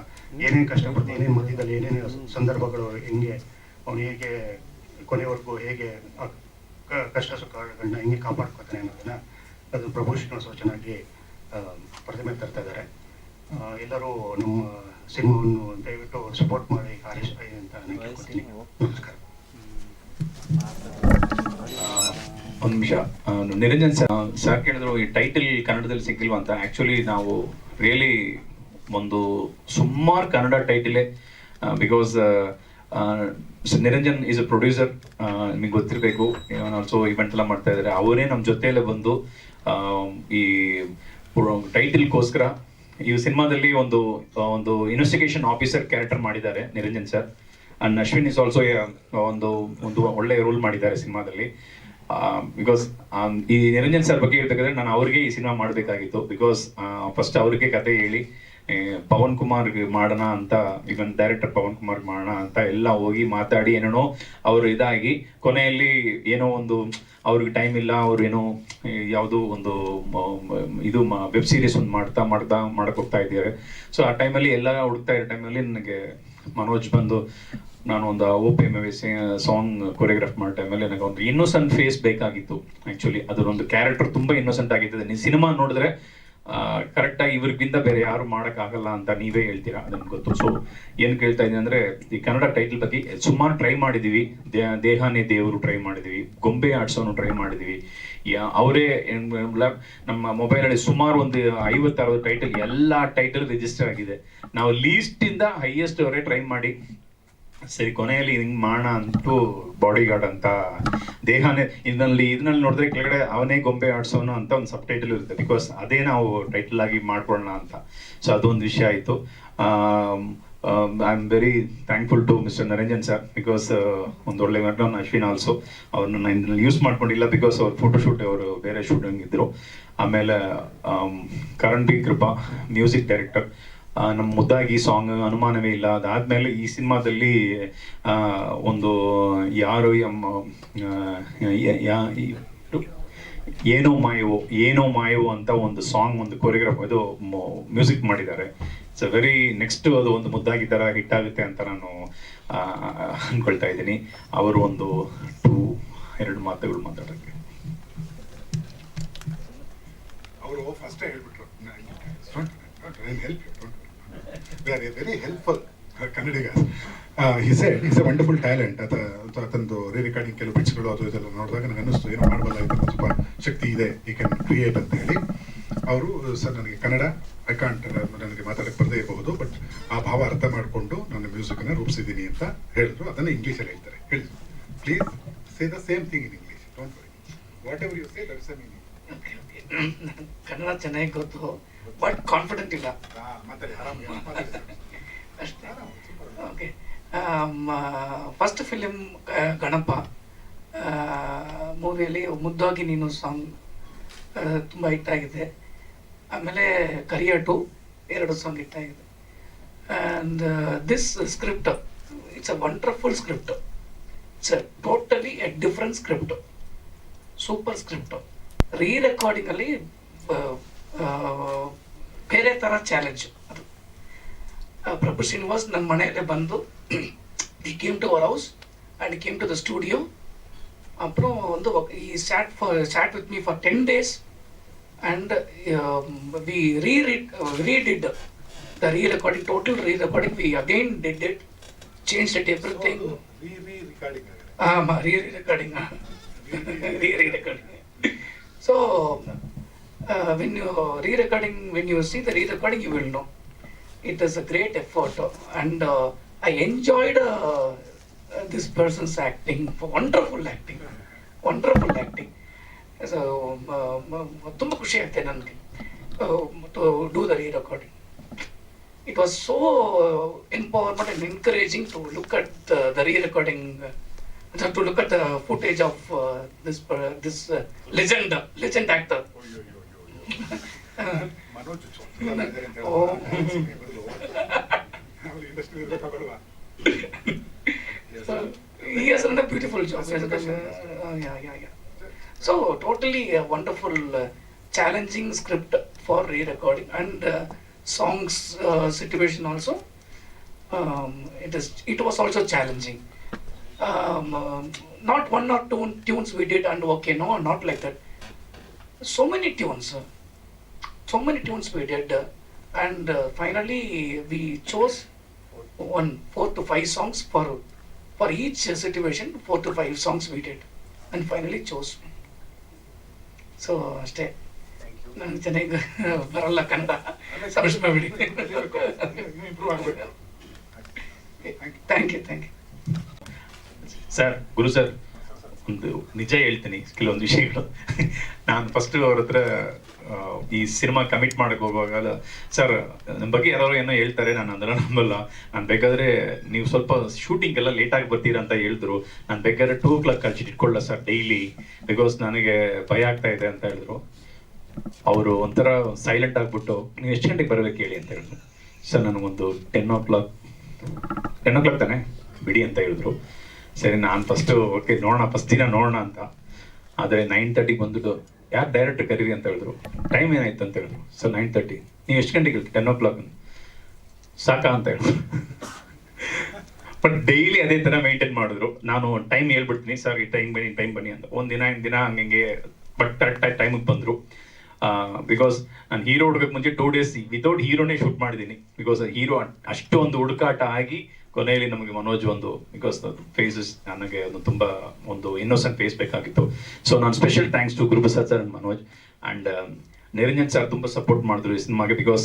ಏನೇನು ಕಷ್ಟಪಡ್ತೀವಿ, ಏನೇನು ಮಧ್ಯದಲ್ಲಿ ಏನೇನು ಸಂದರ್ಭಗಳು, ಹೆಂಗೆ ಅವನು ಹೇಗೆ ಕೊನೆವರೆಗೂ ಹೇಗೆ ಕಷ್ಟ ಸುಖಗಳನ್ನ ಹೆಂಗೆ ಕಾಪಾಡ್ಕೊತಾನೆ ಅನ್ನೋದನ್ನ ಅದು ಪ್ರಭು ಶ್ರೀನಿವಾಸ್ ಚೆನ್ನಾಗಿ ಪ್ರತಿಮೆ ತರ್ತಾ ಇದ್ದಾರೆ. ಎಲ್ಲರೂ ನಮ್ಮ ಸಿನಿಮಾವನ್ನು ದಯವಿಟ್ಟು ಸಪೋರ್ಟ್ ಮಾಡಿ ಹಾರೈಸ್ತಾ ಅಂತ ನಾನು ಕೇಳ್ಕೊತೀನಿ. ನಮಸ್ಕಾರ. ಒಂದು ನಿಮಿಷ, ನಿರಂಜನ್ ಸರ್ ಕೇಳಿದ್ರು ಈ ಟೈಟಲ್ ಕನ್ನಡದಲ್ಲಿ ಸಿಕ್ಕಿಲ್ವಾ ಅಂತ. ಆ್ಯಕ್ಚುಲಿ ನಾವು ರಿಯಲಿ ಒಂದು ಸುಮಾರು ಕನ್ನಡ ಟೈಟಲೇ because Niranjan is a producer, ನಿಮಗೆ ಗೊತ್ತಿರಬೇಕು. ಆಲ್ಸೋ ಇವೆಂಟ್ ಎಲ್ಲ ಮಾಡ್ತಾ ಇದ್ದಾರೆ. ಅವರೇ ನಮ್ಮ ಜೊತೆಯಲ್ಲೇ ಬಂದು ಈ ಟೈಟಲ್ಗೋಸ್ಕರ ಈ ಸಿನಿಮಾದಲ್ಲಿ ಒಂದು ಇನ್ವೆಸ್ಟಿಗೇಷನ್ ಆಫೀಸರ್ ಕ್ಯಾರೆಕ್ಟರ್ ಮಾಡಿದ್ದಾರೆ Niranjan sir. And Ashwin is also ಒಂದು ಒಳ್ಳೆ ರೋಲ್ ಮಾಡಿದ್ದಾರೆ ಸಿನಿಮಾದಲ್ಲಿ. ಬಿಕಾಸ್ ಈ ನಿರಂಜನ್ ಸರ್ ಬಗ್ಗೆ ಹೇಳ್ಬೇಕಾದ್ರೆ ನಾನು ಅವ್ರಿಗೆ ಈ ಸಿನಿಮಾ ಮಾಡಬೇಕಾಗಿತ್ತು. ಬಿಕಾಸ್ ಫಸ್ಟ್ ಅವ್ರಿಗೆ ಕತೆ ಹೇಳಿ ಪವನ್ ಕುಮಾರ್ ಮಾಡೋಣ ಅಂತ, ಇವನ್ ಡೈರೆಕ್ಟರ್ ಪವನ್ ಕುಮಾರ್ ಮಾಡೋಣ ಅಂತ ಎಲ್ಲ ಹೋಗಿ ಮಾತಾಡಿ ಏನೇನೋ ಅವರು ಇದಾಗಿ ಕೊನೆಯಲ್ಲಿ ಏನೋ ಒಂದು ಅವ್ರಿಗೆ ಟೈಮ್ ಇಲ್ಲ, ಅವ್ರು ಏನೋ ಯಾವುದೋ ಒಂದು ಇದು ವೆಬ್ ಸೀರೀಸ್ ಒಂದು ಮಾಡಕ್ಕೆ ಹೋಗ್ತಾ ಇದ್ದಾರೆ. ಸೊ ಆ ಟೈಮಲ್ಲಿ ಎಲ್ಲ ಹುಡುಕ್ತಾ ಇರೋ ಟೈಮಲ್ಲಿ ನನಗೆ ಮನೋಜ್ ಬಂದು, ನಾನು ಒಂದು OPM ಸಾಂಗ್ ಕೊರಿಯೋಗ್ರಾಫ್ ಮಾಡೋ ಟೈಮಲ್ಲಿ ನನಗೆ ಒಂದು ಇನ್ನೋಸೆಂಟ್ ಫೇಸ್ ಬೇಕಾಗಿತ್ತು. ಆ್ಯಕ್ಚುಲಿ ಅದರೊಂದು ಕ್ಯಾರೆಕ್ಟರ್ ತುಂಬ ಇನ್ನೋಸೆಂಟ್ ಆಗಿರ್ತದೆ. ನೀವು ಸಿನಿಮಾ ನೋಡಿದ್ರೆ ಕರೆಕ್ಟಾಗಿ ಇವ್ರಿಗಿಂತ ಬೇರೆ ಯಾರು ಮಾಡೋಕ್ಕಾಗಲ್ಲ ಅಂತ ನೀವೇ ಹೇಳ್ತೀರಾ, ಅದನ್ನು ಗೊತ್ತು. ಸೊ ಏನು ಕೇಳ್ತಾ ಇದ್ದೀನಿ ಅಂದರೆ, ಈ ಕನ್ನಡ ಟೈಟಲ್ ಬಗ್ಗೆ ಸುಮಾರು ಟ್ರೈ ಮಾಡಿದ್ದೀವಿ. ದೇಹನೇ ದೇವರು ಟ್ರೈ ಮಾಡಿದ್ದೀವಿ, ಗೊಂಬೆ ಆಡ್ಸೋನು ಟ್ರೈ ಮಾಡಿದ್ದೀವಿ. ಅವರೇ ನಮ್ಮ ಮೊಬೈಲಲ್ಲಿ ಸುಮಾರು ಒಂದು 50-60 ಟೈಟಲ್, ಎಲ್ಲ ಟೈಟಲ್ ರಿಜಿಸ್ಟರ್ ಆಗಿದೆ. ನಾವು ಲೀಸ್ಟಿಂದ ಹೈಯೆಸ್ಟ್ ಅವರೇ ಟ್ರೈ ಮಾಡಿ ಸರಿ ಕೊನೆಯಲ್ಲಿ ಹಿಂಗೆ ಮಾಡೋಣ ಅಂತೂ ಬಾಡಿ ಗಾರ್ಡ್ ಅಂತ ದೇಹನೇ ಇದರಲ್ಲಿ ನೋಡಿದ್ರೆ ಕೆಳಗಡೆ ಅವನೇ ಗೊಂಬೆ ಆಡ್ಸೋನು ಅಂತ ಒಂದು ಸಬ್ ಟೈಟಲ್ ಇರುತ್ತೆ. ಬಿಕಾಸ್ ಅದೇ ನಾವು ಟೈಟಲ್ ಆಗಿ ಮಾಡ್ಕೊಳ್ಳೋಣ ಅಂತ. ಸೊ ಅದೊಂದು ವಿಷಯ ಆಯಿತು. I am very thankful to mister Niranjan sir. Because ಒಂದು ಒಳ್ಳೆ ಮ್ಯಾಟರ್ನ ಅಶ್ವಿನ್ ಆಲ್ಸೋ ಅವ್ರನ್ನ ನಾನು ಇದರಲ್ಲಿ ಯೂಸ್ ಮಾಡ್ಕೊಂಡಿಲ್ಲ. ಬಿಕಾಸ್ ಅವ್ರು ಫೋಟೋಶೂಟ್ ಅವರು ಬೇರೆ ಶೂಟಿಂಗ್ ಇದ್ದರು. ಆಮೇಲೆ ಕರಣ್ ಬಿ ಕೃಪಾ ಮ್ಯೂಸಿಕ್ ಡೈರೆಕ್ಟರ್, ನಮ್ಮ ಮುದ್ದಾಗಿ ಸಾಂಗ್ ಅನುಮಾನವೇ ಇಲ್ಲ. ಅದಾದಮೇಲೆ ಈ ಸಿನಿಮಾದಲ್ಲಿ ಒಂದು ಯಾರು ಏನೋ ಮಾಯವೋ ಅಂತ ಒಂದು ಸಾಂಗ್, ಒಂದು ಕೊರಿಯೋಗ್ರಾಫ್, ಇದು ಮ್ಯೂಸಿಕ್ ಮಾಡಿದ್ದಾರೆ. ಇಟ್ಸ್ ಅ ವೆರಿ ನೆಕ್ಸ್ಟ್ ಅದು ಒಂದು ಮುದ್ದಾಗಿ ಥರ ಹಿಟ್ ಆಗುತ್ತೆ ಅಂತ ನಾನು ಅಂದ್ಕೊಳ್ತಾ ಇದ್ದೀನಿ. ಅವರು ಒಂದು 2 ಮಾತುಗಳು ಮಾತಾಡೋಕ್ಕೆ ಅವರು ಫಸ್ಟೇ ಹೇಳ್ಬಿಟ್ರು, we are very helpful Kannadigas. He said he's a wonderful talent. ಅತಂದು ರೀ-ರೆಕಾರ್ಡಿಂಗ್ ಕೆಲವು ಪಿಚ್ಗಳು ಅದು ಇದೆಲ್ಲ ನೋಡಿದಾಗ ನನಗೆ ಅನ್ನಿಸ್ತು ಏನೋ ಮಾಡಬಲ್ಲ, ಇದನ್ನು ಸ್ವಲ್ಪ ಶಕ್ತಿ ಇದೆ, ಈ ಕ್ಯಾನ್ ಕ್ರಿಯೇಟ್ ಅಂತ ಹೇಳಿ. ಅವರು ಸರ್ ನನಗೆ ಕನ್ನಡ ನನಗೆ ಮಾತಾಡಕ್ಕೆ ಬರದೇ ಇರಬಹುದು, ಬಟ್ ಆ ಭಾವ ಅರ್ಥ ಮಾಡಿಕೊಂಡು ನನ್ನ ಮ್ಯೂಸಿಕನ್ನು ರೂಪಿಸಿದ್ದೀನಿ ಅಂತ ಹೇಳಿದ್ರು. ಅದನ್ನು ಇಂಗ್ಲೀಷಲ್ಲಿ ಹೇಳ್ತಾರೆ. ಹೇಳಿ please say the same thing in English. Don't worry, whatever you say that is a meaning. Kannada ಚೆನ್ನಾಗಿ ಗೊತ್ತು, ಬಟ್ ಕಾನ್ಫಿಡೆಂಟ್ ಇಲ್ಲ ಅಷ್ಟೇ. ಓಕೆ, ಫಸ್ಟ್ ಫಿಲಿಮ್ ಗಣಪ ಮೂವಿಯಲ್ಲಿ ಮುದ್ದಾಗಿ ನೀನು ಸಾಂಗ್ ತುಂಬ ಹಿಟ್ ಆಗಿದೆ. ಆಮೇಲೆ ಕರಿಯ 2 2 ಸಾಂಗ್ ಹಿಟ್ ಆಗಿದೆ. And this script, it's a wonderful script. It's a totally a different script, super script. ರೀ-ರೆಕಾರ್ಡಿಂಗಲ್ಲಿ ಬೇರೆ ಥರ ಚಾಲೆಂಜ್ ಅದು. ಪ್ರಭು ಶ್ರೀನಿವಾಸ್ ನನ್ನ ಮನೆಯಲ್ಲೇ ಬಂದು he came to our house and he came to the studio. அப்புறம் வந்து he sat with me for 10 days and we redid the re-recording, total re-recording. We again did it, changed it, everything. Re-recording. Re-recording. Re-recording. So when you re-recording, when you see the re-recording, you will know it is a great effort. And I enjoyed this person's acting, wonderful acting. So ತುಂಬ ಖುಷಿ ಆಗ್ತದೆ ನನಗೆ to do the re-recording. It was so empowerment and encouraging to look at the re-recording, to look at the footage of this legend actor. Manoj So he has done a beautiful job. Yeah. So totally a wonderful, challenging script for re-recording and songs situation also. It was also challenging. Not one or two tunes we did and okay, no, not like that. So many tunes we did, and finally we chose 4 to 5 songs for each situation. 4 to 5 songs we did, and finally chose. So stay. Thank you. ನನಗೆ ಚೆನ್ನಾಗಿ ಬರಲ್ಲ Kannada, Sanskrit improve ಆಗಬೇಕು. Thank you. Sir, Guru sir, ಒಂದು ನಿಜ ಹೇಳ್ತೀನಿ ಕೆಲವೊಂದು ವಿಷಯಗಳು. ನಾನು ಫಸ್ಟ್ ಅವ್ರ ಹತ್ರ ಈ ಸಿನಿಮಾ ಕಮಿಟ್ ಮಾಡಕ್ಕೆ ಹೋಗುವಾಗ, ಸರ್ ನಮ್ಮ ಬಗ್ಗೆ ಯಾರು ಏನೋ ಹೇಳ್ತಾರೆ, ನಾನು ಅದೆಲ್ಲ ನಂಬಲ್ಲ, ನಾನು ಬೇಕಾದರೆ ನೀವು ಸ್ವಲ್ಪ ಶೂಟಿಂಗೆಲ್ಲ ಲೇಟಾಗಿ ಬರ್ತೀರಾ ಅಂತ ಹೇಳಿದ್ರು. ನಾನು ಬೇಕಾದ್ರೆ 2 o'clock ಇಟ್ಕೊಳ್ಳ ಸರ್ ಡೈಲಿ, ಬಿಕಾಸ್ ನನಗೆ ಭಯ ಆಗ್ತಾ ಇದೆ ಅಂತ ಹೇಳಿದ್ರು. ಅವರು ಒಂಥರ ಸೈಲೆಂಟ್ ಆಗಿಬಿಟ್ಟು, ನೀವು ಎಷ್ಟು ಗಂಟೆಗೆ ಬರಬೇಕು ಹೇಳಿ ಅಂತ ಹೇಳಿದ್ರು. ಸರ್ ನನಗೊಂದು 10 o'clock ತಾನೆ ಬಿಡಿ ಅಂತ ಹೇಳಿದ್ರು. ಸರಿ, ನಾನು ಫಸ್ಟು ಓಕೆ ನೋಡೋಣ, ಫಸ್ಟ್ ದಿನ ನೋಡೋಣ ಅಂತ. ಆದರೆ 9:30 ಬಂದ್ಬಿಟ್ಟು ಯಾರು ಡೈರೆಕ್ಟ್ ಕರೀರಿ ಅಂತ ಹೇಳಿದ್ರು. ಟೈಮ್ ಏನಾಯ್ತು ಅಂತ ಹೇಳಿದ್ರು. ಸರ್ 9:30. ನೀವು ಎಷ್ಟು ಗಂಟೆಗೆ 10 o'clock ಸಾಕಾ ಅಂತ ಹೇಳಿದ್ರು. ಬಟ್ ಡೈಲಿ ಅದೇ ಥರ ಮೇಂಟೈನ್ ಮಾಡಿದ್ರು. ನಾನು ಟೈಮ್ ಹೇಳ್ಬಿಡ್ತೀನಿ, ಸರ್ ಈ ಟೈಮ್ ಬನ್ನಿ ಅಂತ. ಒಂದು ದಿನ ಹಂಗೆ ಬಟ್ ಟೈಮಿಗೆ ಬಂದರು. ಬಿಕಾಸ್ ನಾನು ಹೀರೋ ಹುಡುಗಕ್ಕೆ ಮುಂಚೆ 2 days ವಿತೌಟ್ ಹೀರೋನೇ ಶೂಟ್ ಮಾಡಿದ್ದೀನಿ. ಬಿಕಾಸ್ ಹೀರೋ ಅಷ್ಟು ಒಂದು ಹುಡುಕಾಟ ಆಗಿ ಕೊನೆಯಲ್ಲಿ ನಮಗೆ ಮನೋಜ್ ಬಿಕಾಸ್ ಫೇಸಸ್ ನನಗೆ ಅದು ತುಂಬ ಒಂದು ಇನ್ನೋಸೆಂಟ್ ಫೇಸ್ ಬೇಕಾಗಿತ್ತು. ಸೊ ನಾನು special thanks to Guruprasad sir and Manoj and Niranjan sir ತುಂಬ ಸಪೋರ್ಟ್ ಮಾಡಿದ್ರು ಈ ಸಿನಿಮಾಗೆ. ಬಿಕಾಸ್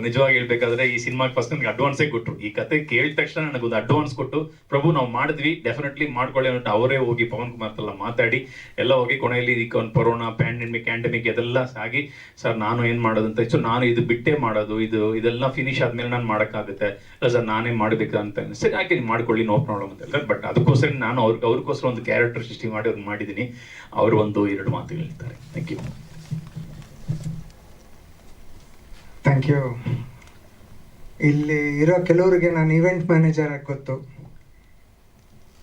ನಿಜವಾಗಿ ಹೇಳ್ಬೇಕಾದ್ರೆ ಈ ಸಿನಿಮಾಗೆ ಫಸ್ಟ್ ನನಗೆ ಅಡ್ವಾನ್ಸೇ ಕೊಟ್ಟರು. ಈ ಕತೆ ಕೇಳಿದ ತಕ್ಷಣ ನನಗೊಂದು ಅಡ್ವಾನ್ಸ್ ಕೊಟ್ಟು, ಪ್ರಭು ನಾವು ಮಾಡಿದ್ವಿ, ಡೆಫಿನೆಟ್ಲಿ ಮಾಡ್ಕೊಳ್ಳಿ ಅಂದ್ಬಿಟ್ಟು ಅವರೇ ಹೋಗಿ ಪವನ್ ಕುಮಾರ್ ಎಲ್ಲ ಮಾತಾಡಿ ಎಲ್ಲ ಹೋಗಿ ಕೊನೆಯಲ್ಲಿ ಒಂದು ಕೊರೋನಾ ಪ್ಯಾಂಡಮಿಕ್ ಅದೆಲ್ಲ ಆಗಿ, ಸರ್ ನಾನು ಏನು ಮಾಡೋದಂತ ಸೊ ನಾನು ಇದು ಬಿಟ್ಟೇ ಮಾಡೋದು, ಇದೆಲ್ಲ ಫಿನಿಶ್ ಆದಮೇಲೆ ನಾನು ಮಾಡೋಕ್ಕಾಗುತ್ತೆ, ಇಲ್ಲ ಸರ್ ನಾನೇ ಮಾಡಬೇಕಂತ. ಸರಿ ಹಾಗೆ ನೀವು ಮಾಡ್ಕೊಳ್ಳಿ, ನೋ ಪ್ರಾಬ್ಲಮ್ ಅಂತ ಹೇಳಿದ್ರೆ. ಬಟ್ ಅದಕ್ಕೋಸ್ಕರ ನಾನು ಅವ್ರಿಗೋಸ್ಕರ ಒಂದು ಕ್ಯಾರೆಕ್ಟರ್ ಸೃಷ್ಟಿ ಮಾಡಿ ಅವ್ರು ಮಾಡಿದ್ದೀನಿ. ಅವರು 1-2 ಮಾತು ಹೇಳ್ತಾರೆ. Thank you. Thank you. ಇಲ್ಲಿ ಇರೋ ಕೆಲವರಿಗೆ ನಾನು ಈವೆಂಟ್ ಮ್ಯಾನೇಜರ್ ಆಗಿ ಗೊತ್ತು,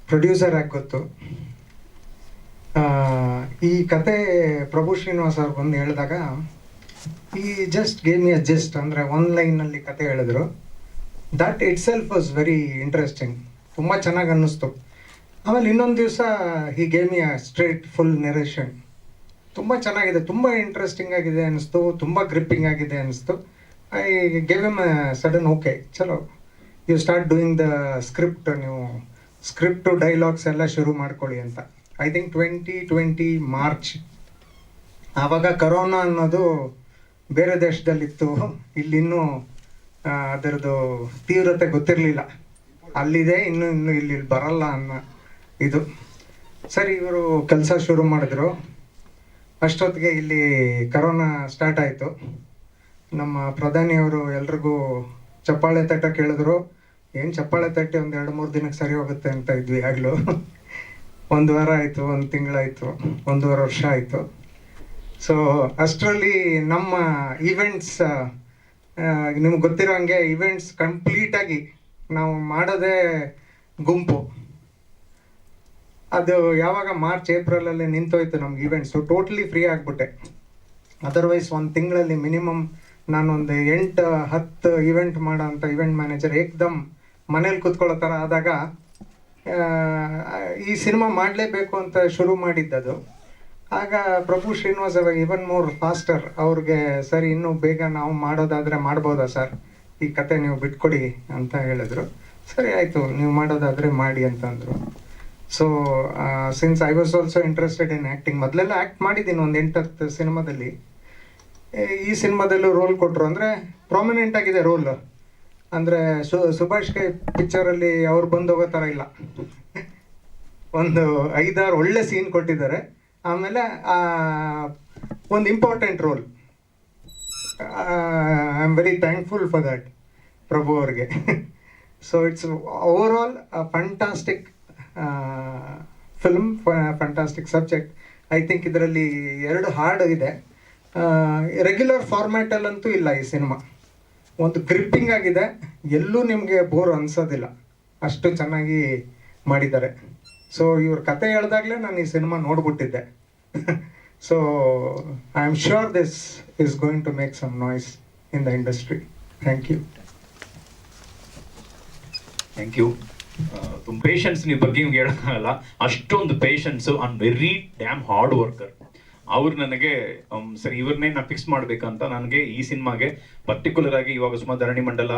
ಪ್ರೊಡ್ಯೂಸರ್ ಆಗಿ ಗೊತ್ತು. ಈ ಕತೆ ಪ್ರಭು ಶ್ರೀನಿವಾಸ್ ಅವ್ರು ಬಂದು ಹೇಳಿದಾಗ ಈ ಜಸ್ಟ್ ಗೇಮ್ ಮಿ ಅ ಜಸ್ಟ್ ಅಂದರೆ 1 ಲೈನಲ್ಲಿ ಕತೆ ಹೇಳಿದ್ರು. That it self was very interesting, ತುಂಬ ಚೆನ್ನಾಗಿ ಅನ್ನಿಸ್ತು. ಆಮೇಲೆ ಇನ್ನೊಂದು ದಿವಸ ಈ ಗೇಮ್ ಮಿ ಅ ಸ್ಟ್ರೇಟ್ ಫುಲ್ ನೆರೇಷನ್, ತುಂಬ ಚೆನ್ನಾಗಿದೆ, ತುಂಬ ಇಂಟ್ರೆಸ್ಟಿಂಗ್ ಆಗಿದೆ ಅನ್ನಿಸ್ತು, ತುಂಬ ಗ್ರಿಪ್ಪಿಂಗ್ ಆಗಿದೆ ಅನ್ನಿಸ್ತು. I give him sudden okay, ಚಲೋ you start doing the script, ನೀವು ಸ್ಕ್ರಿಪ್ಟು ಡೈಲಾಗ್ಸ್ ಎಲ್ಲ ಶುರು ಮಾಡ್ಕೊಳ್ಳಿ ಅಂತ. ಐ ಥಿಂಕ್ 2020 ಮಾರ್ಚ್, ಆವಾಗ ಕರೋನಾ ಅನ್ನೋದು ಬೇರೆ ದೇಶದಲ್ಲಿತ್ತು, ಇಲ್ಲಿನ್ನೂ ಅದರದ್ದು ತೀವ್ರತೆ ಗೊತ್ತಿರಲಿಲ್ಲ. ಅಲ್ಲಿದೆ, ಇನ್ನು ಇಲ್ಲಿ ಬರಲ್ಲ ಅನ್ನೋ ಇದು. ಸರಿ, ಇವರು ಕೆಲಸ ಶುರು ಮಾಡಿದ್ರು. ಅಷ್ಟೊತ್ತಿಗೆ ಇಲ್ಲಿ ಕರೋನಾ ಸ್ಟಾರ್ಟ್ ಆಯಿತು. ನಮ್ಮ ಪ್ರಧಾನಿಯವರು ಎಲ್ರಿಗೂ ಚಪ್ಪಾಳೆ ತಟ್ಟಕ್ಕೆ ಹೇಳಿದ್ರು. ಏನು ಚಪ್ಪಾಳೆ ತಟ್ಟಿ ಒಂದು 2-3 ದಿನಕ್ಕೆ ಸರಿ ಹೋಗುತ್ತೆ ಅಂತ ಇದ್ವಿ. ಆಗಲೂ 1 ವಾರ ಆಯಿತು, 1 ತಿಂಗಳಾಯಿತು, 1.5 ವರ್ಷ ಆಯಿತು. ಸೊ ಅಷ್ಟರಲ್ಲಿ ನಮ್ಮ ಈವೆಂಟ್ಸ್, ನಿಮ್ಗೆ ಗೊತ್ತಿರೋ ಹಂಗೆ ಈವೆಂಟ್ಸ್ ಕಂಪ್ಲೀಟಾಗಿ ನಾವು ಮಾಡೋದೇ ಗುಂಪು. ಅದು ಯಾವಾಗ ಮಾರ್ಚ್ ಏಪ್ರಿಲಲ್ಲಿ ನಿಂತೋಯ್ತು ನಮ್ಗೆ ಈವೆಂಟ್ಸು, ಟೋಟ್ಲಿ ಫ್ರೀ ಆಗಿಬಿಟ್ಟೆ. ಅದರ್ವೈಸ್ 1 ತಿಂಗಳಲ್ಲಿ ಮಿನಿಮಮ್ ನಾನೊಂದು 8-10 ಈವೆಂಟ್ ಮಾಡೋ ಅಂಥ ಈವೆಂಟ್ ಮ್ಯಾನೇಜರ್ ಏಕ್ದಮ್ ಮನೇಲಿ ಕೂತ್ಕೊಳ್ಳೋ ಥರ ಆದಾಗ ಈ ಸಿನಿಮಾ ಮಾಡಲೇಬೇಕು ಅಂತ ಶುರು ಮಾಡಿದ್ದದು. ಆಗ ಪ್ರಭು ಶ್ರೀನಿವಾಸ್ ಅವಾಗ ಇವನ್ ಮೋರ್ ಫಾಸ್ಟರ್, ಅವ್ರಿಗೆ ಸರಿ ಇನ್ನೂ ಬೇಗ ನಾವು ಮಾಡೋದಾದರೆ ಮಾಡ್ಬೋದಾ ಸರ್, ಈ ಕತೆ ನೀವು ಬಿಟ್ಕೊಡಿ ಅಂತ ಹೇಳಿದ್ರು. ಸರಿ ಆಯಿತು, ನೀವು ಮಾಡೋದಾದರೆ ಮಾಡಿ ಅಂತಂದರು. So since I was also interested in acting, ಮೊದಲೆಲ್ಲ ಆ್ಯಕ್ಟ್ ಮಾಡಿದ್ದೀನಿ ಒಂದು 8-10 ಸಿನಿಮಾದಲ್ಲಿ. ಈ ಸಿನಿಮಾದಲ್ಲೂ ರೋಲ್ ಕೊಟ್ಟರು, ಅಂದರೆ ಪ್ರಾಮಿನೆಂಟ್ ಆಗಿದೆ ರೋಲ್. ಅಂದರೆ ಸುಭಾಷ್ ಕೈ ಪಿಕ್ಚರಲ್ಲಿ ಅವ್ರು ಬಂದು ಹೋಗೋ ಥರ ಇಲ್ಲ, ಒಂದು 5-6 ಒಳ್ಳೆ ಸೀನ್ ಕೊಟ್ಟಿದ್ದಾರೆ. ಆಮೇಲೆ ಒಂದು important role. I am very thankful for that Prabhu ಅವ್ರಿಗೆ. So it's overall fantastic film, fantastic subject. I think ಇದರಲ್ಲಿ 2 ಹಾಡು ಇದೆ. ರೆಗ್ಯುಲರ್ ಫಾರ್ಮ್ಯಾಟಲ್ಲಂತೂ ಇಲ್ಲ ಈ ಸಿನಿಮಾ. ಒಂದು ಗ್ರಿಪ್ಪಿಂಗ್ ಆಗಿದೆ, ಎಲ್ಲೂ ನಿಮಗೆ ಬೋರ್ ಅನ್ಸೋದಿಲ್ಲ, ಅಷ್ಟು ಚೆನ್ನಾಗಿ ಮಾಡಿದ್ದಾರೆ. ಸೊ ಇವ್ರ ಕತೆ ಹೇಳ್ದಾಗಲೇ ನಾನು ಈ ಸಿನಿಮಾ ನೋಡ್ಬಿಟ್ಟಿದ್ದೆ. So I am sure this is going to make some noise in the industry. Thank you. Thank you. ತುಂಬ ಪೇಷನ್ಸ್ ನಿಮ್ಮ ಬಗ್ಗೆ ನಿಮ್ಗೆ ಹೇಳೋಕ್ಕಾಗಲ್ಲ, ಅಷ್ಟೊಂದು patience and very damn hard worker. ಅವ್ರು ನನಗೆ ಸರಿ ಇವ್ರನ್ನೇ ನಾನು ಫಿಕ್ಸ್ ಮಾಡ್ಬೇಕಂತ ನನಗೆ ಈ ಸಿನಿಮಾಗೆ ಪರ್ಟಿಕ್ಯುಲರ್ ಆಗಿ ಇವಾಗ ಸುಮಾರು ಧರಣಿ ಮಂಡಲ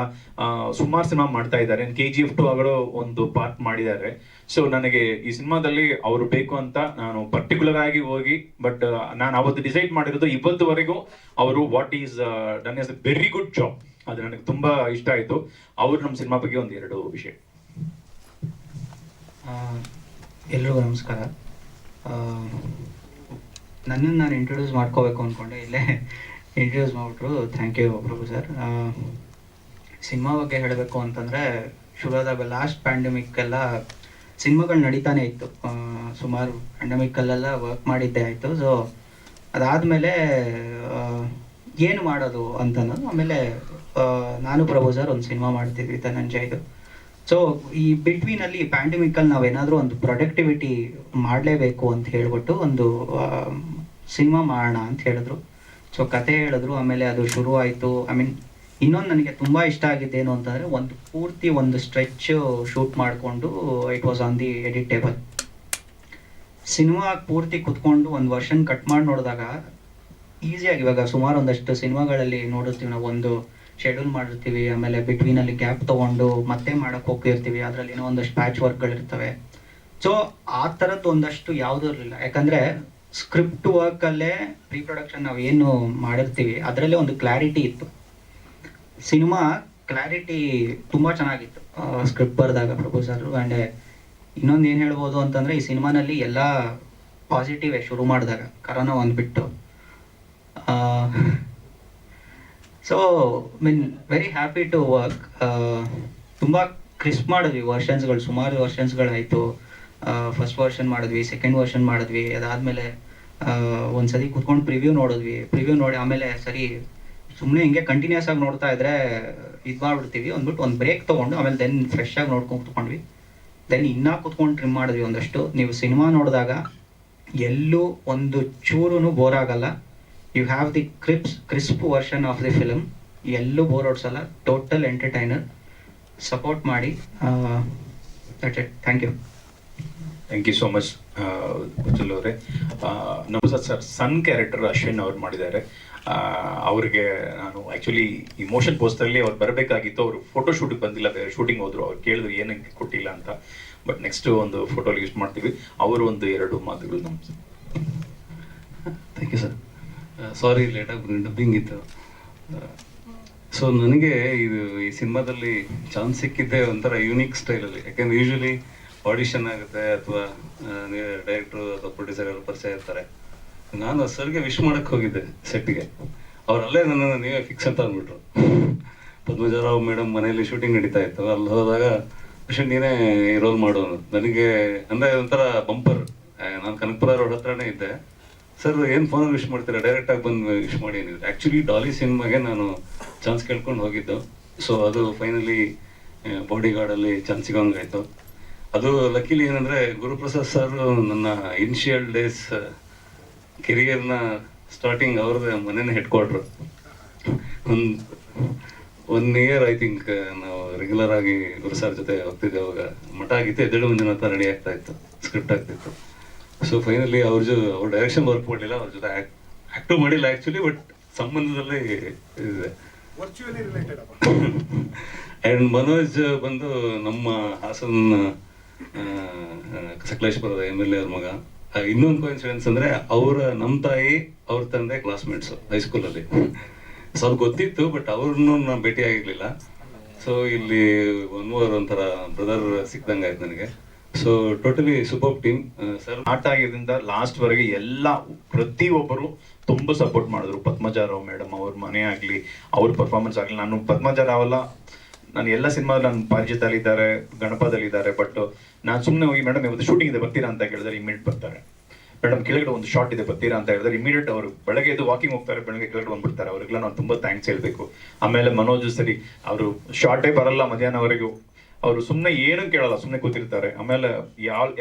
ಸುಮಾರು ಸಿನಿಮಾ ಮಾಡ್ತಾ ಇದ್ದಾರೆ, KGF 2 ಆಗೋ ಒಂದು ಪಾರ್ಟ್ ಮಾಡಿದ್ದಾರೆ. ಸೊ ನನಗೆ ಈ ಸಿನಿಮಾದಲ್ಲಿ ಅವರು ಬೇಕು ಅಂತ ನಾನು ಪರ್ಟಿಕ್ಯುಲರ್ ಆಗಿ ಹೋಗಿ, ಬಟ್ ನಾನು ಅವತ್ತು ಡಿಸೈಡ್ ಮಾಡಿರೋದು ಇವತ್ತುವರೆಗೂ ಅವರು what is done is a very good job, ಅದು ನನಗೆ ತುಂಬಾ ಇಷ್ಟ ಆಯ್ತು. ಅವ್ರು ನಮ್ಮ ಸಿನಿಮಾ ಬಗ್ಗೆ ಒಂದು 2 ವಿಷಯ. ಎಲ್ರಿಗೂ ನಮಸ್ಕಾರ. ನನ್ನನ್ನು ನಾನು ಇಂಟ್ರೊಡ್ಯೂಸ್ ಮಾಡ್ಕೋಬೇಕು ಅಂದ್ಕೊಂಡೆ, ಇಲ್ಲೇ ಇಂಟ್ರೊಡ್ಯೂಸ್ ಮಾಡಿಬಿಟ್ರು. Thank you Prabhu sir. Cinema ಬಗ್ಗೆ ಹೇಳಬೇಕು ಅಂತಂದರೆ, ಶುರುವಾದಾಗ ಲಾಸ್ಟ್ ಪ್ಯಾಂಡಮಿಕ್ಕೆಲ್ಲ ಸಿನಿಮಾಗಳು ನಡೀತಾನೆ ಇತ್ತು, ಸುಮಾರು ಪ್ಯಾಂಡಮಿಕ್ಕಲ್ಲೆಲ್ಲ ವರ್ಕ್ ಮಾಡಿದ್ದೇ ಆಯಿತು. ಸೊ ಅದಾದಮೇಲೆ ಏನು ಮಾಡೋದು ಅಂತನ್ನೋದು, ಆಮೇಲೆ ನಾನು ಪ್ರಭು ಸರ್ ಒಂದು ಸಿನಿಮಾ ಮಾಡ್ತಿದ್ವಿ ಧನಂಜಯ್ದು. ಸೊ ಈ ಬಿಟ್ವೀನಲ್ಲಿ ಪ್ಯಾಂಡಮಿಕಲ್ಲಿ ನಾವೇನಾದರೂ ಒಂದು ಪ್ರೊಡಕ್ಟಿವಿಟಿ ಮಾಡಲೇಬೇಕು ಅಂತ ಹೇಳ್ಬಿಟ್ಟು ಒಂದು ಸಿನಿಮಾ ಮಾಡೋಣ ಅಂತ ಹೇಳಿದ್ರು. ಸೊ ಕತೆ ಹೇಳಿದ್ರು, ಆಮೇಲೆ ಅದು ಶುರು ಆಯಿತು. ಐ ಮೀನ್ ಇನ್ನೊಂದು ನನಗೆ ತುಂಬ ಇಷ್ಟ ಆಗಿದ್ದೇನು ಅಂತಂದರೆ, ಒಂದು ಪೂರ್ತಿ ಒಂದು ಸ್ಟ್ರೆಚ್ ಶೂಟ್ ಮಾಡಿಕೊಂಡು it was on the edit table. Cinema ಪೂರ್ತಿ ಕುತ್ಕೊಂಡು ಒಂದು ವರ್ಷನ್ ಕಟ್ ಮಾಡಿ ನೋಡಿದಾಗ ಈಸಿಯಾಗಿ, ಇವಾಗ ಸುಮಾರು ಒಂದಷ್ಟು ಸಿನಿಮಾಗಳಲ್ಲಿ ನೋಡಿರ್ತೀವಿ ನಾವು, ಒಂದು ಶೆಡ್ಯೂಲ್ ಮಾಡಿರ್ತೀವಿ, ಆಮೇಲೆ ಬಿಟ್ವೀನಲ್ಲಿ ಗ್ಯಾಪ್ ತೊಗೊಂಡು ಮತ್ತೆ ಮಾಡೋಕ್ಕೆ ಹೋಗ್ತಿರ್ತೀವಿ, ಅದರಲ್ಲಿ ಏನೋ ಒಂದಷ್ಟು ಪ್ಯಾಚ್ ವರ್ಕ್ಗಳಿರ್ತವೆ. ಸೊ ಆ ಥರದ್ದು ಒಂದಷ್ಟು ಯಾವುದೂ ಇರಲಿಲ್ಲ, ಯಾಕಂದರೆ ಸ್ಕ್ರಿಪ್ಟ್ ವರ್ಕಲ್ಲೇ ಪ್ರೀ ಪ್ರೊಡಕ್ಷನ್ ನಾವು ಏನು ಮಾಡಿರ್ತೀವಿ ಅದರಲ್ಲೇ ಒಂದು ಕ್ಲಾರಿಟಿ ಇತ್ತು. ಸಿನಿಮಾ ಕ್ಲಾರಿಟಿ ತುಂಬ ಚೆನ್ನಾಗಿತ್ತು ಸ್ಕ್ರಿಪ್ಟ್ ಬರೆದಾಗ ಪ್ರಭು ಸರ್. ಆ್ಯಂಡ್ ಇನ್ನೊಂದು ಏನು ಹೇಳ್ಬೋದು ಅಂತಂದರೆ, ಈ ಸಿನಿಮಾನಲ್ಲಿ ಎಲ್ಲ ಪಾಸಿಟಿವೇ ಶುರು ಮಾಡಿದಾಗ, ಕರೋನಾ ಒಂದು ಬಿಟ್ಟು. So mean very happy to work. ತುಂಬ ಕ್ರಿಸ್ಪ್ ಮಾಡಿದ್ವಿ ವರ್ಷನ್ಸ್ಗಳು, ಸುಮಾರು ವರ್ಷನ್ಸ್ಗಳಾಯಿತು. ಫಸ್ಟ್ ವರ್ಷನ್ ಮಾಡಿದ್ವಿ, ಸೆಕೆಂಡ್ ವರ್ಷನ್ ಮಾಡಿದ್ವಿ, ಅದಾದಮೇಲೆ ಒಂದ್ಸತಿ ಕುತ್ಕೊಂಡು ಪ್ರಿವ್ಯೂ ಪ್ರಿವ್ಯೂ ನೋಡಿ ಆಮೇಲೆ ಸರಿ ಸುಮ್ಮನೆ ಹಿಂಗೆ ಕಂಟಿನ್ಯೂಸ್ ಆಗಿ ನೋಡ್ತಾ ಇದ್ರೆ ಇದು ಮಾಡಿಬಿಡ್ತೀವಿ ಅಂದ್ಬಿಟ್ಟು ಒಂದು ಬ್ರೇಕ್ ತೊಗೊಂಡು ಆಮೇಲೆ ದೆನ್ ಫ್ರೆಶ್ ಆಗಿ ನೋಡ್ಕೊಂಡು ಕುತ್ಕೊಂಡ್ವಿ. ದೆನ್ ಇನ್ನೂ ಕುತ್ಕೊಂಡು ಟ್ರಿಮ್ ಮಾಡಿದ್ವಿ ಒಂದಷ್ಟು. ನೀವು ಸಿನಿಮಾ ನೋಡಿದಾಗ ಎಲ್ಲೂ ಒಂದು ಚೂರು ಬೋರ್ ಆಗಲ್ಲ. You have the crisp version of the film, ಎಲ್ಲೂ ಬೋರ್ ಹೊಡ್ಸಲ್ಲ, ಟೋಟಲ್ ಎಂಟರ್ಟೈನರ್. ಸಪೋರ್ಟ್ ಮಾಡಿ. That's it. Thank you. Thank you so much Ujwal ಅವರೇ. ನಮಸ್ಕಾರ ಸರ್. ಸನ್ ಕ್ಯಾರೆಕ್ಟರ್ ಅಶ್ವಿನ್ ಅವ್ರು ಮಾಡಿದ್ದಾರೆ. ಅವ್ರಿಗೆ ನಾನು ಆ್ಯಕ್ಚುಲಿ ಈ ಮೋಷನ್ ಪೋಸ್ಟರಲ್ಲಿ ಅವ್ರು ಬರಬೇಕಾಗಿತ್ತು, ಅವರು ಫೋಟೋ ಶೂಟಿಗೆ ಬಂದಿಲ್ಲ, ಬೇರೆ ಶೂಟಿಂಗ್ ಹೋದ್ರು. ಅವ್ರು ಕೇಳಿದ್ರು ಏನಕ್ಕೆ ಕೊಟ್ಟಿಲ್ಲ ಅಂತ. ಬಟ್ ನೆಕ್ಸ್ಟ್ ಒಂದು ಫೋಟೋಲಿ ಯೂಸ್ ಮಾಡ್ತೀವಿ. ಅವರು ಒಂದು 2 ಮಾತುಗಳು ನಮ್ಮ. Thank you sir. ಸಾರಿ ಲೇಟಾಗಿ ಡಬ್ಬಿಂಗ್ ಇತ್ತು. ಸೊ ನನಗೆ ಈ ಸಿನಿಮಾದಲ್ಲಿ ಚಾನ್ಸ್ ಸಿಕ್ಕಿದ್ದೆ ಒಂಥರ ಯೂನಿಕ್ ಸ್ಟೈಲಲ್ಲಿ. ಯಾಕೆಂದ್ರೆ ಯೂಶ್ವಲಿ ಆಡಿಷನ್ ಆಗುತ್ತೆ ಅಥವಾ ಡೈರೆಕ್ಟ್ರು ಅಥವಾ ಪ್ರೊಡ್ಯೂಸರ್ ಎಲ್ಲ ಪರಿಚಯ ಇರ್ತಾರೆ. ನಾನು ಸರ್ಗೆ ವಿಶ್ ಮಾಡಕ್ಕೆ ಹೋಗಿದ್ದೆ ಸೆಟ್ಗೆ. ಅವರಲ್ಲೇ ನನ್ನನ್ನು ನೀವೇ ಫಿಕ್ಸ್ ಅಂತ ಅಂದ್ಬಿಟ್ರು. ಪದ್ಮಜರಾವ್ ಮೇಡಮ್ ಮನೆಯಲ್ಲಿ ಶೂಟಿಂಗ್ ನಡೀತಾ ಇತ್ತು, ಅಲ್ಲಿ ಹೋದಾಗ ಅಶ್ವಿನ್ ನೀನೇ ರೋಲ್ ಮಾಡು. ನನಗೆ ಅಂದರೆ ಒಂಥರ ಬಂಪರ್. ನಾನು ಕನಕಪುರ ರೋಡ್ ಹತ್ರನೇ ಇದ್ದೆ. ಸರ್ ಏನು ಫೋನಲ್ಲಿ ವಿಶ್ ಮಾಡ್ತೀರಾ, ಡೈರೆಕ್ಟಾಗಿ ಬಂದು ವಿಶ್ ಮಾಡಿ ಏನಿದ್ರು. ಆ್ಯಕ್ಚುಲಿ ಡಾಲಿ ಸಿನಿಮಾಗೆ ನಾನು ಚಾನ್ಸ್ ಕೇಳ್ಕೊಂಡು ಹೋಗಿದ್ದು. ಸೊ ಅದು ಫೈನಲಿ ಬಾಡಿ ಗಾರ್ಡಲ್ಲಿ ಚಾನ್ಸ್ ಸಿಗೋಂಗಾಯ್ತು. ಅದು ಲಕ್ಕಿಲಿ ಏನಂದರೆ, ಗುರುಪ್ರಸಾದ್ ಸರ್ ನನ್ನ ಇನಿಷಿಯಲ್ ಡೇಸ್ ಕೆರಿಯರ್ನ ಸ್ಟಾರ್ಟಿಂಗ್ ಅವ್ರದ್ದು ಮನೇನ head quarter. One year I think ನಾವು ರೆಗ್ಯುಲರ್ ಆಗಿ ಗುರು ಸರ್ ಜೊತೆ ಹೋಗ್ತಿದ್ದೆ. ಅವಾಗ ಮಠ ಆಗಿತ್ತು, ಎದ್ದೇಳು ಮುಂದಿನ ಹತ್ರ ರೆಡಿ ಆಗ್ತಾ ಇತ್ತು, ಸ್ಕ್ರಿಪ್ಟ್ ಆಗ್ತಿತ್ತು. ಸೊ ಫೈನಲಿ ಅವ್ರ ಡೈರೆಕ್ಷನ್ ವರ್ಕ್ ಮಾಡಲಿಲ್ಲ, ಅವ್ರ ಜೊತೆ ಆ್ಯಕ್ಟಿವ್ ಮಾಡಿಲ್ಲ ಆ್ಯಕ್ಚುಲಿ, ಬಟ್ ಸಂಬಂಧದಲ್ಲಿ ಇದೆ. ಆ್ಯಂಡ್ ಮನೋಜ್ ಬಂದು ನಮ್ಮ ಹಾಸನ ಸಕಲೇಶ್ಪುರದ MLA ಅವ್ರ ಮಗ. ಇನ್ನೊಂದು ಕೋಇನ್ಸಿಡೆನ್ಸ್ ಅಂದರೆ, ನಮ್ಮ ತಾಯಿ ಅವ್ರ ತಂದೆ ಕ್ಲಾಸ್ಮೇಟ್ಸು ಹೈಸ್ಕೂಲಲ್ಲಿ. ಸೊ ಅದು ಗೊತ್ತಿತ್ತು, ಬಟ್ ಅವ್ರನ್ನೂ ನಾನು ಭೇಟಿ ಆಗಿರಲಿಲ್ಲ. ಸೊ ಇಲ್ಲಿ ಒಂಥರ ಬ್ರದರ್ ಸಿಕ್ದಂಗೆ ಆಯ್ತು ನನಗೆ. So totally super team sir. ಆಟ ಆಗಿದ್ದರಿಂದ ಲಾಸ್ಟ್ವರೆಗೆ ಎಲ್ಲ ಪ್ರತಿಯೊಬ್ಬರು ತುಂಬ ಸಪೋರ್ಟ್ ಮಾಡಿದ್ರು. ಪದ್ಮಜರಾವ್ ಮೇಡಮ್ ಅವ್ರ ಮನೆ ಆಗಲಿ, ಅವ್ರ ಪರ್ಫಾರ್ಮೆನ್ಸ್ ಆಗಲಿ. ನಾನು ಪದ್ಮಜರಾವ್ ಅಲ್ಲ, ನಾನು ಎಲ್ಲ ಸಿನಿಮಾದಲ್ಲಿ ನಾನು ಪಾರಿಜಾತಲ್ಲಿದ್ದಾರೆ, ಗಣಪದಲ್ಲಿದ್ದಾರೆ. ಬಟ್ ನಾನು ಸುಮ್ಮನೆ ಹೋಗಿ ಮೇಡಮ್ ಇವತ್ತು ಶೂಟಿಂಗ್ ಇದೆ ಬರ್ತೀರಾ ಅಂತ ಕೇಳಿದ್ರೆ ಇಮಿಡಿಯೇಟ್ ಬರ್ತಾರೆ. ಮೇಡಮ್ ಕೆಳಗಡೆ ಒಂದು ಶಾರ್ಟ್ ಇದೆ ಬರ್ತೀರಾ ಅಂತ ಹೇಳಿದ್ರೆ ಇಮಿಡಿಯೇಟ್ ಅವರು ಬೆಳಗ್ಗೆ ಎದ್ದು ವಾಕಿಂಗ್ ಹೋಗ್ತಾರೆ, ಬೆಳಗ್ಗೆ ಕೆಳಗಡೆ ಬಂದ್ಬಿಡ್ತಾರೆ. ಅವ್ರಿಗೆಲ್ಲ ನಾನು ತುಂಬ ಥ್ಯಾಂಕ್ಸ್ ಹೇಳಬೇಕು. ಆಮೇಲೆ ಮನೋಜ್ ಸರಿ, ಅವರು ಶಾರ್ಟೇ ಬರಲ್ಲ ಮಧ್ಯಾಹ್ನವರೆಗೂ, ಅವರು ಸುಮ್ಮನೆ ಏನು ಕೇಳಲ್ಲ, ಸುಮ್ಮನೆ ಕೂತಿರ್ತಾರೆ. ಆಮೇಲೆ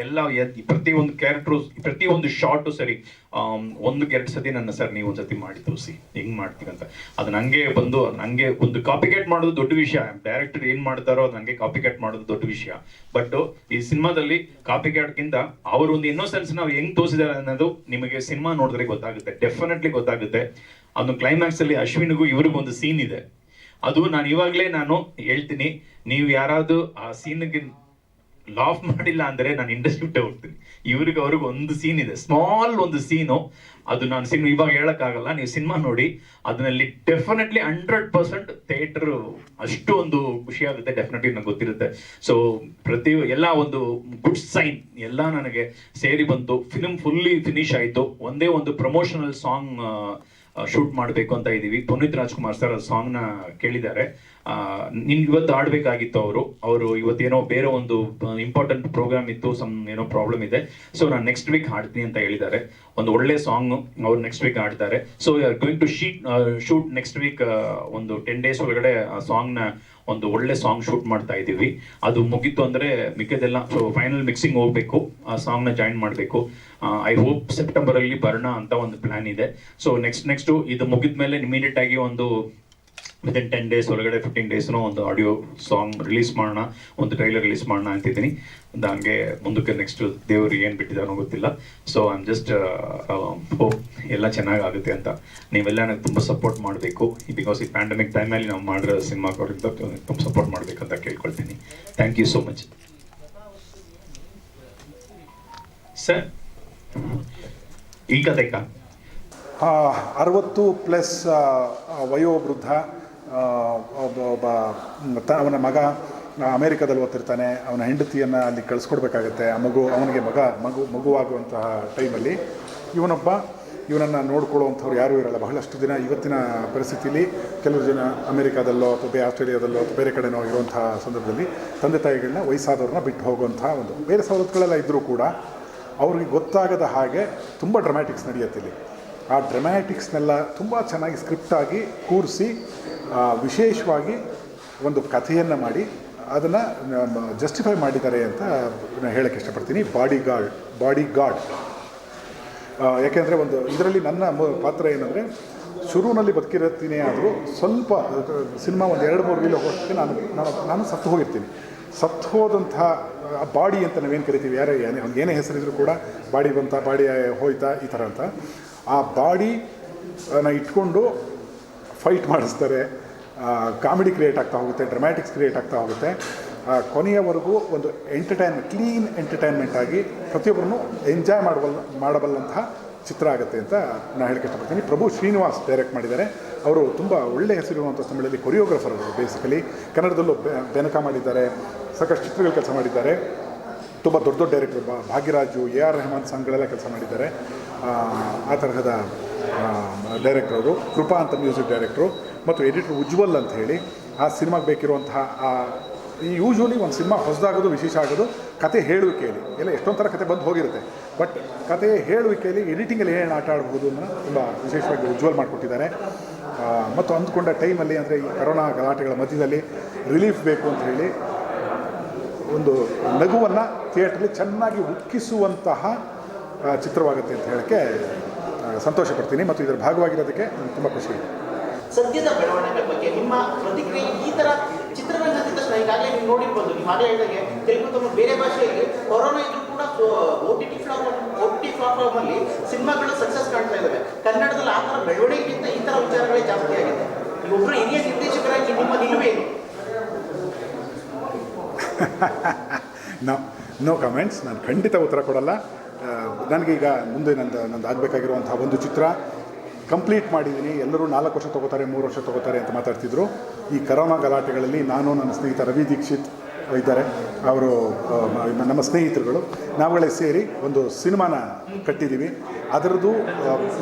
ಪ್ರತಿಯೊಂದು ಕ್ಯಾರೆಕ್ಟರ್, ಪ್ರತಿಯೊಂದು ಶಾರ್ಟು ಸರಿ, ಒಂದು 2 ಸತಿ ನನ್ನ ಸರ್ ನೀವು ಒಂದ್ಸತಿ ಮಾಡಿ ತೋರಿಸಿ ಹೆಂಗ್ ಮಾಡ್ತೀವಿ ಅಂತ. ಅದು ನಂಗೆ ಬಂದು ನಂಗೆ ಒಂದು ಕಾಪಿಕೇಟ್ ಮಾಡೋದು ದೊಡ್ಡ ವಿಷಯ. ಡೈರೆಕ್ಟರ್ ಏನ್ ಮಾಡ್ತಾರೋ ಅದು ನಂಗೆ ಕಾಪಿಕೇಟ್ ಮಾಡೋದು ದೊಡ್ಡ ವಿಷಯ. ಬಟ್ ಈ ಸಿನಿಮಾದಲ್ಲಿ ಕಾಪಿಕೇಟ್ಗಿಂತ ಅವರು ಒಂದು ಇನ್ನೋಸೆನ್ಸ್ ನಾವು ಹೆಂಗ್ ತೋರಿಸಿದ್ದಾರೆ ಅನ್ನೋದು ನಿಮಗೆ ಸಿನಿಮಾ ನೋಡಿದ್ರೆ ಗೊತ್ತಾಗುತ್ತೆ, ಡೆಫಿನೆಟ್ಲಿ ಗೊತ್ತಾಗುತ್ತೆ. ಅದು ಕ್ಲೈಮ್ಯಾಕ್ಸ್ ಅಲ್ಲಿ ಅಶ್ವಿನ್ಗೂ ಇವ್ರಿಗೂ ಒಂದು ಸೀನ್ ಇದೆ. ಅದು ನಾನು ಹೇಳ್ತೀನಿ, ನೀವು ಯಾರಾದ್ರೂ ಆ ಸೀನ್ಗೆ ಲಾಫ್ ಮಾಡಿಲ್ಲ ಅಂದ್ರೆ ನಾನು ಇಂಡಸ್ಟ್ರಿ ಬಿಟ್ಟೆ ಹೋಗ್ತೀನಿ. ಅವ್ರಿಗೆ ಒಂದು ಸೀನ್ ಇದೆ, ಸ್ಮಾಲ್ ಒಂದು ಸೀನು. ಅದು ನಾನು ಸಿನಿಮಾ ಇವಾಗ ಹೇಳಕ್ಕಾಗಲ್ಲ, ನೀವು ಸಿನಿಮಾ ನೋಡಿ. ಅದರಲ್ಲಿ ಡೆಫಿನೆಟ್ಲಿ 100% ಥಿಯೇಟರ್ ಅಷ್ಟು ಒಂದು ಖುಷಿ ಆಗುತ್ತೆ, ಡೆಫಿನೆಟ್ಲಿ ನನಗೆ ಗೊತ್ತಿರುತ್ತೆ. ಸೊ ಎಲ್ಲ ಒಂದು ಗುಡ್ ಸೈನ್ ಎಲ್ಲ ನನಗೆ ಸೇರಿ ಬಂತು. ಫಿಲ್ಮ್ ಫುಲ್ಲಿ ಫಿನಿಶ್ ಆಯಿತು. ಒಂದೇ ಒಂದು ಪ್ರಮೋಷನಲ್ ಸಾಂಗ್ ಶೂಟ್ ಮಾಡಬೇಕು ಅಂತ ಇದ್ದೀವಿ. ಪುನೀತ್ ರಾಜ್ಕುಮಾರ್ ಸರ್ ಆ ಸಾಂಗ್ನ ಕೇಳಿದ್ದಾರೆ. ಇವತ್ತು ಆಡಬೇಕಾಗಿತ್ತು. ಅವರು ಇವತ್ತೇನೋ ಬೇರೆ ಒಂದು ಇಂಪಾರ್ಟೆಂಟ್ ಪ್ರೋಗ್ರಾಮ್ ಇತ್ತು, ಏನೋ ಪ್ರಾಬ್ಲಮ್ ಇದೆ. ಸೊ ನಾನು ನೆಕ್ಸ್ಟ್ ವೀಕ್ ಹಾಡ್ತೀನಿ ಅಂತ ಹೇಳಿದ್ದಾರೆ. ಒಂದು ಒಳ್ಳೆ ಸಾಂಗ್ ಅವ್ರು ನೆಕ್ಸ್ಟ್ ವೀಕ್ ಆಡ್ತಾರೆ. So going to shoot next week. ಒಂದು 10 days ಒಳಗಡೆ ಆ ಸಾಂಗ್ನ ಒಂದು ಒಳ್ಳೆ ಸಾಂಗ್ ಶೂಟ್ ಮಾಡ್ತಾ ಇದ್ದೀವಿ. ಅದು ಮುಗೀತು ಅಂದರೆ ಮಿಕ್ಕದೆಲ್ಲ ಸೊ ಫೈನಲ್ ಮಿಕ್ಸಿಂಗ್ ಹೋಗ್ಬೇಕು, ಆ ಸಾಂಗ್ನ ಜಾಯಿನ್ ಮಾಡಬೇಕು. ಐ ಹೋಪ್ ಸೆಪ್ಟೆಂಬರಲ್ಲಿ ಬರೋಣ ಅಂತ ಒಂದು ಪ್ಲಾನ್ ಇದೆ. ಸೊ ನೆಕ್ಸ್ಟು ಇದು ಮುಗಿದ ಮೇಲೆ ಇಮಿಡಿಯೇಟ್ ಆಗಿ ಒಂದು ವಿದಿನ್ 10 days ಒಳಗಡೆ 15 days ಒಂದು ಆಡಿಯೋ ಸಾಂಗ್ ರಿಲೀಸ್ ಮಾಡೋಣ, ಒಂದು ಟ್ರೈಲರ್ ರಿಲೀಸ್ ಮಾಡೋಣ ಅಂತಿದ್ದೀನಿ. ಹಂಗೆ ಮುಂದಕ್ಕೆ ನೆಕ್ಸ್ಟ್ ದೇವರು ಏನು ಬಿಟ್ಟಿದ್ದಾರೋ ಗೊತ್ತಿಲ್ಲ. So I am just hope ಎಲ್ಲ ಚೆನ್ನಾಗಾಗುತ್ತೆ ಅಂತ. ನೀವೆಲ್ಲ ನನಗೆ ತುಂಬ ಸಪೋರ್ಟ್ ಮಾಡಬೇಕು. ಬಿಕಾಸ್ ಈ ಪ್ಯಾಂಡಮಿಕ್ ಟೈಮಲ್ಲಿ ನಾವು ಮಾಡಿರೋ ಸಿನಿಮಾಗಳಿಂದ ತುಂಬ ಸಪೋರ್ಟ್ ಮಾಡಬೇಕಂತ ಕೇಳ್ಕೊಳ್ತೀನಿ. Thank you so much sir. ಈ ಕತೆಕ 60+ ವಯೋವೃದ್ಧ ಒಬ್ಬ ಅವನ ಮಗ ಅಮೇರಿಕಾದಲ್ಲಿ ಓದ್ತಿರ್ತಾನೆ. ಅವನ ಹೆಂಡತಿಯನ್ನು ಅಲ್ಲಿ ಕಳಿಸ್ಕೊಡ್ಬೇಕಾಗತ್ತೆ. ಆ ಅವನಿಗೆ ಮಗುವಾಗುವಂತಹ ಟೈಮಲ್ಲಿ ಇವನನ್ನು ನೋಡ್ಕೊಳ್ಳುವಂಥವ್ರು ಯಾರೂ ಇರಲ್ಲ. ಬಹಳಷ್ಟು ದಿನ ಇವತ್ತಿನ ಪರಿಸ್ಥಿತಿಯಲ್ಲಿ ಕೆಲವು ಜನ ಅಮೇರಿಕಾದಲ್ಲೋ ಅಥವಾ ಆಸ್ಟ್ರೇಲಿಯಾದಲ್ಲೋ ಅಥವಾ ಬೇರೆ ಕಡೆನೋ ಇರುವಂಥ ಸಂದರ್ಭದಲ್ಲಿ ತಂದೆ ತಾಯಿಗಳನ್ನ ವಯಸ್ಸಾದವ್ರನ್ನ ಬಿಟ್ಟು ಹೋಗುವಂಥ ಒಂದು ಬೇರೆ ಸವಲತ್ತುಗಳೆಲ್ಲ ಇದ್ದರೂ ಕೂಡ ಅವ್ರಿಗೆ ಗೊತ್ತಾಗದ ಹಾಗೆ ತುಂಬ ಡ್ರಮ್ಯಾಟಿಕ್ಸ್ ನಡೆಯುತ್ತೆ ಇಲ್ಲಿ. ಆ ಡ್ರಮ್ಯಾಟಿಕ್ಸ್ನೆಲ್ಲ ತುಂಬ ಚೆನ್ನಾಗಿ ಸ್ಕ್ರಿಪ್ಟಾಗಿ ಕೂರಿಸಿ ವಿಶೇಷವಾಗಿ ಒಂದು ಕಥೆಯನ್ನು ಮಾಡಿ ಅದನ್ನು ಜಸ್ಟಿಫೈ ಮಾಡಿದ್ದಾರೆ ಅಂತ ನಾನು ಹೇಳೋಕ್ಕೆ ಇಷ್ಟಪಡ್ತೀನಿ. ಬಾಡಿ ಗಾರ್ಡ್ ಯಾಕೆಂದರೆ ಒಂದು ಇದರಲ್ಲಿ ನನ್ನ ಪಾತ್ರ ಏನಂದರೆ, ಶುರುವಿನಲ್ಲಿ ಬದುಕಿರ್ತೀನಿ ಆದರೂ ಸ್ವಲ್ಪ ಸಿನಿಮಾ ಒಂದು 2-3 ರೀಲ್ ಹೋಗೋಷ್ಟಕ್ಕೆ ನಾನು ಸತ್ತು ಹೋಗಿರ್ತೀನಿ. ಸತ್ತು ಹೋದಂಥ ಬಾಡಿ ಅಂತ ನಾವೇನು ಕರಿತೀವಿ, ಏನೇ ಹೆಸರಿದ್ರು ಕೂಡ ಬಾಡಿ ಬಂತ, ಬಾಡಿ ಹೋಯ್ತಾ, ಈ ಥರ ಅಂತ. ಆ ಬಾಡಿನ ಇಟ್ಕೊಂಡು ಫೈಟ್ ಮಾಡಿಸ್ತಾರೆ. ಕಾಮಿಡಿ ಕ್ರಿಯೇಟ್ ಆಗ್ತಾ ಹೋಗುತ್ತೆ, ಡ್ರಮ್ಯಾಟಿಕ್ಸ್ ಕ್ರಿಯೇಟ್ ಆಗ್ತಾ ಹೋಗುತ್ತೆ. ಕೊನೆಯವರೆಗೂ ಒಂದು ಕ್ಲೀನ್ ಎಂಟರ್ಟೈನ್ಮೆಂಟ್ ಆಗಿ ಪ್ರತಿಯೊಬ್ಬರನ್ನು ಎಂಜಾಯ್ ಮಾಡಬಲ್ಲಂತಹ ಚಿತ್ರ ಆಗುತ್ತೆ ಅಂತ ನಾನು ಹೇಳಕ್ಕೆ ಇಷ್ಟಪಡ್ತೀನಿ. ಪ್ರಭು ಶ್ರೀನಿವಾಸ್ ಡೈರೆಕ್ಟ್ ಮಾಡಿದ್ದಾರೆ. ಅವರು ತುಂಬ ಒಳ್ಳೆಯ ಹೆಸರಿರುವಂಥ ತಮಿಳಲ್ಲಿ ಕೊರಿಯೋಗ್ರಾಫರ್ ಅವರು. ಬೇಸಿಕಲಿ ಕನ್ನಡದಲ್ಲೂ ಬೆನಕ ಮಾಡಿದ್ದಾರೆ, ಸಾಕಷ್ಟು ಚಿತ್ರಗಳು ಕೆಲಸ ಮಾಡಿದ್ದಾರೆ. ತುಂಬ ದೊಡ್ಡ ಡೈರೆಕ್ಟರ್ ಭಾಗ್ಯರಾಜು, AR ರೆಹಮಾನ್ ಸಾಂಗ್ಗಳೆಲ್ಲ ಕೆಲಸ ಮಾಡಿದ್ದಾರೆ. ಆ ತರಹದ ಡೈರೆಕ್ಟರ್ ಅವರು. ಕೃಪಾ ಅಂತ ಮ್ಯೂಸಿಕ್ ಡೈರೆಕ್ಟ್ರು ಮತ್ತು ಎಡಿಟರ್ ಉಜ್ವಲ್ ಅಂತ ಹೇಳಿ. ಆ ಸಿನಿಮಾಗೆ ಬೇಕಿರುವಂತಹ ಯೂಶ್ವಲಿ ಒಂದು ಸಿನಿಮಾ ಹೊಸದಾಗೋದು, ವಿಶೇಷ ಆಗೋದು ಕತೆ ಹೇಳುವಿಕೆಯಲ್ಲಿ. ಎಲ್ಲ ಎಷ್ಟೊಂದು ಥರ ಕತೆ ಬಂದು ಹೋಗಿರುತ್ತೆ. ಬಟ್ ಕತೆ ಹೇಳುವಿಕೆಯಲ್ಲಿ ಎಡಿಟಿಂಗಲ್ಲಿ ಏನು ಆಟ ಆಡ್ಬೋದು ಅನ್ನೋ ತುಂಬ ವಿಶೇಷವಾಗಿ ಉಜ್ವಲ್ ಮಾಡಿಕೊಟ್ಟಿದ್ದಾರೆ. ಮತ್ತು ಅಂದ್ಕೊಂಡ ಟೈಮಲ್ಲಿ, ಅಂದರೆ ಈ ಕರೋನಾ ಗಲಾಟೆಗಳ ಮಧ್ಯದಲ್ಲಿ ರಿಲೀಫ್ ಬೇಕು ಅಂತ ಹೇಳಿ ಒಂದು ನಗುವನ್ನು ಥಿಯೇಟ್ರಲ್ಲಿ ಚೆನ್ನಾಗಿ ಉಕ್ಕಿಸುವಂತಹ ಚಿತ್ರವಾಗುತ್ತೆ ಅಂತ ಹೇಳೋಕ್ಕೆ ಸಂತೋಷ ಪಡ್ತೀನಿ. ಮತ್ತು ಇದರ ಭಾಗವಾಗಿರೋದಕ್ಕೆ ನನಗೆ ತುಂಬ ಖುಷಿ ಇದೆ. ಸದ್ಯದ ಬೆಳವಣಿಗೆ ಬಗ್ಗೆ ನಿಮ್ಮ ಪ್ರತಿಕ್ರಿಯೆ. ಈ ಥರ ಚಿತ್ರರಂಗದಿಂದ ಈಗಾಗಲೇ ನೀವು ನೋಡಿರ್ಬೋದು, ನೀವು ಆಗಲೇ ಹೇಳಿದಾಗೆ ತೆಲುಗು ತಮ್ಮ ಬೇರೆ ಭಾಷೆಯಲ್ಲಿ ಕೊರೋನಾ ಇದ್ರೂ ಕೂಡ OTT ಪ್ಲಾಟ್ಫಾರ್ಮಲ್ಲಿ ಸಿನಿಮಾಗಳು ಸಕ್ಸಸ್ ಕಾಣ್ತಾ ಇದ್ದಾವೆ. ಕನ್ನಡದಲ್ಲಿ ಆ ಥರ ಬೆಳವಣಿಗೆಗಿಂತ ಈ ಥರ ವಿಚಾರಗಳೇ ಜಾಸ್ತಿ ಆಗಿದೆ. ನೀವೊಬ್ಬರು ಹಿರಿಯ ನಿರ್ದೇಶಕರಾಗಿ ನಿಮ್ಮ ನಿಲುವೇನು? No comments. ನಾನು ಖಂಡಿತ ಉತ್ತರ ಕೊಡಲ್ಲ. ನನಗೀಗ ಮುಂದೆ ನಂದು ಆಗಬೇಕಾಗಿರುವಂಥ ಒಂದು ಚಿತ್ರ ಕಂಪ್ಲೀಟ್ ಮಾಡಿದ್ದೀನಿ. ಎಲ್ಲರೂ 4 ವರ್ಷ ತೊಗೋತಾರೆ, 3 ವರ್ಷ ತೊಗೋತಾರೆ ಅಂತ ಮಾತಾಡ್ತಿದ್ರು. ಈ ಕರೋನಾ ಗಲಾಟೆಗಳಲ್ಲಿ ನಾನು, ನನ್ನ ಸ್ನೇಹಿತ ರವಿ ದೀಕ್ಷಿತ್ ಇದ್ದಾರೆ, ಅವರು ನಮ್ಮ ಸ್ನೇಹಿತರುಗಳು, ನಾವುಗಳೇ ಸೇರಿ ಒಂದು ಸಿನಿಮಾನ ಕಟ್ಟಿದ್ದೀವಿ. ಅದರದ್ದು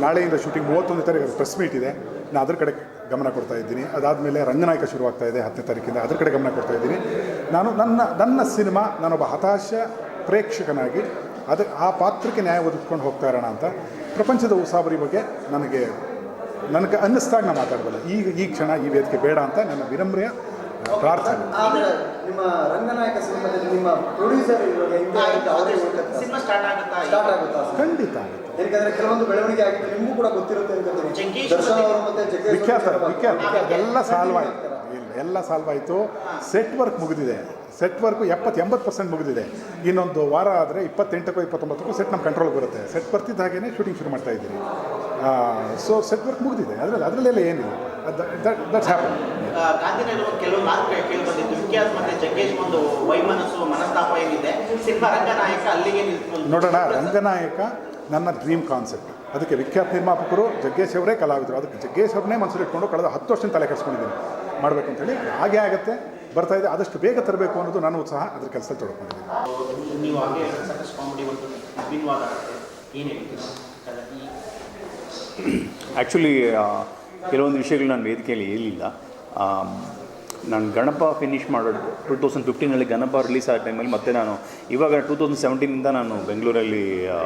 ನಾಳೆಯಿಂದ ಶೂಟಿಂಗ್ 31ನೇ ತಾರೀಕು ಪ್ರೆಸ್ ಮೀಟ್ ಇದೆ. ನಾನು ಅದ್ರ ಕಡೆ ಗಮನ ಕೊಡ್ತಾ ಇದ್ದೀನಿ. ಅದಾದಮೇಲೆ ರಂಗನಾಯಕ ಶುರುವಾಗ್ತಾ ಇದೆ 10ನೇ ತಾರೀಕಿಂದ, ಅದ್ರ ಕಡೆ ಗಮನ ಕೊಡ್ತಾ ಇದ್ದೀನಿ. ನಾನು ನನ್ನ ಸಿನಿಮಾ, ನಾನೊಬ್ಬ ಹತಾಶ ಪ್ರೇಕ್ಷಕನಾಗಿ ಆ ಪಾತ್ರಕ್ಕೆ ನ್ಯಾಯ ಒದಗಿಸ್ಕೊಂಡು ಹೋಗ್ತಾ ಇರೋಣ ಅಂತ. ಪ್ರಪಂಚದ ಉಸಾಬರಿ ಬಗ್ಗೆ ನನಗೆ ಅನ್ನಿಸ್ದಾಗ ನಾನು ಮಾತಾಡಬಲ್ಲ. ಈ ಕ್ಷಣ ಈ ವೇದಿಕೆ ಬೇಡ ಅಂತ ನನ್ನ ವಿನಮ್ರ ಪ್ರಾರ್ಥನೆ. ಆದರೆ ನಿಮ್ಮ ರಂಗನಾಯಕ ಸಿನಿಮಾದಲ್ಲಿ ನಿಮ್ಮ ಪ್ರೊಡ್ಯೂಸರ್ ಸಿನಿಮಾ ಸ್ಟಾರ್ಟ್ ಆಗುತ್ತಾ? ಖಂಡಿತ ಆಗುತ್ತೆ. ಯಾಕಂದ್ರೆ ಕೆಲವೊಂದು ಬೆಳವಣಿಗೆ ಆಗಿತ್ತು, ನಿಮಗೂ ಕೂಡ ಗೊತ್ತಿರುತ್ತೆ ಅನ್ಕೋತೀನಿ. ದರ್ಶನ್ ಅವರು ಮತ್ತೆ ವಿಖ್ಯಾತ ಎಲ್ಲ ಸಾಲ್ವ್ ಆಯಿತು. ಸೆಟ್ ವರ್ಕ್ ಮುಗಿದಿದೆ. ಸೆಟ್ ವರ್ಕು 70-80% ಮುಗಿದಿದೆ. ಇನ್ನೊಂದು ವಾರ ಆದರೆ 28ಕ್ಕೋ 29ಕ್ಕೋ ಸೆಟ್ ನಮ್ಮ ಕಂಟ್ರೋಲ್ಗೆ ಬರುತ್ತೆ. ಸೆಟ್ ಬರ್ತಿದ್ದ ಹಾಗೇ ಶೂಟಿಂಗ್ ಶುರು ಮಾಡ್ತಾ ಇದ್ದೀನಿ. ಸೊ ಸೆಟ್ ವರ್ಕ್ ಮುಗಿದಿದೆ. ಅದರಲ್ಲೆಲ್ಲ ಏನಿಲ್ಲ. That's happen. ಗಾಂಧಿನಗರ ಕೆಲವು ಮಾತು ಕೇಳಿ ಬಂದಿತ್ತು, ವಿಖ್ಯಾತ್ ಮತ್ತೆ ಜಗ್ಗೇಶ್ ಒಂದು ಮನಸ್ತಾಪ ಏನಿದೆ, ಸಿನಿಮಾ ರಂಗನಾಯಕ ಅಲ್ಲಿಗೆ ನೋಡೋಣ. ರಂಗನಾಯಕ ನನ್ನ ಡ್ರೀಮ್ ಕಾನ್ಸೆಪ್ಟ್. ಅದಕ್ಕೆ ವಿಖ್ಯಾತ ನಿರ್ಮಾಪಕರು ಜಗ್ಗೇಶ್ ಅವರೇ ಕಲಾವಿದರು. ಅದಕ್ಕೆ ಜಗ್ಗೇಶ್ ಅವ್ರನ್ನೇ ಮನಸ್ಸಲ್ಲಿ ಇಟ್ಕೊಂಡು ಕಳೆದ 10 ವರ್ಷ ತಲೆ ಕೆಡಿಸ್ಕೊಂಡಿದ್ದೀನಿ ಮಾಡಬೇಕು ಅಂತೇಳಿ. ಹಾಗೆ ಆಗುತ್ತೆ, ಬರ್ತಾ ಇದೆ. ಆದಷ್ಟು ಬೇಗ ತರಬೇಕು ಅನ್ನೋದು ನನ್ನ ಉತ್ಸಾಹ. ಅದ್ರ ಕೆಲಸದಲ್ಲಿ ತೊಡ್ಕೊಂಡಿದ್ದೀನಿ. ನೀವು ಹಾಗೆ ಸಾಕಷ್ಟು ಕಾಮಿಡಿ ಒಂದು ವಿಭಿನ್ನವಾದ ಏನು ಹೇಳ್ತೀರಾ? ಆ್ಯಕ್ಚುಲಿ ಕೆಲವೊಂದು ವಿಷಯಗಳು ನಾನು ವೇದಿಕೆಯಲ್ಲಿ ಹೇಳಿಲ್ಲ. ನಾನು ಗಣಪ ಫಿನಿಷ್ ಮಾಡೋದು 2015ನಲ್ಲಿ ಗಣಪ ರಿಲೀಸ್ ಆದ ಟೈಮಲ್ಲಿ, ಮತ್ತು ನಾನು ಇವಾಗ 2017ಇಂದ ನಾನು ಬೆಂಗಳೂರಲ್ಲಿ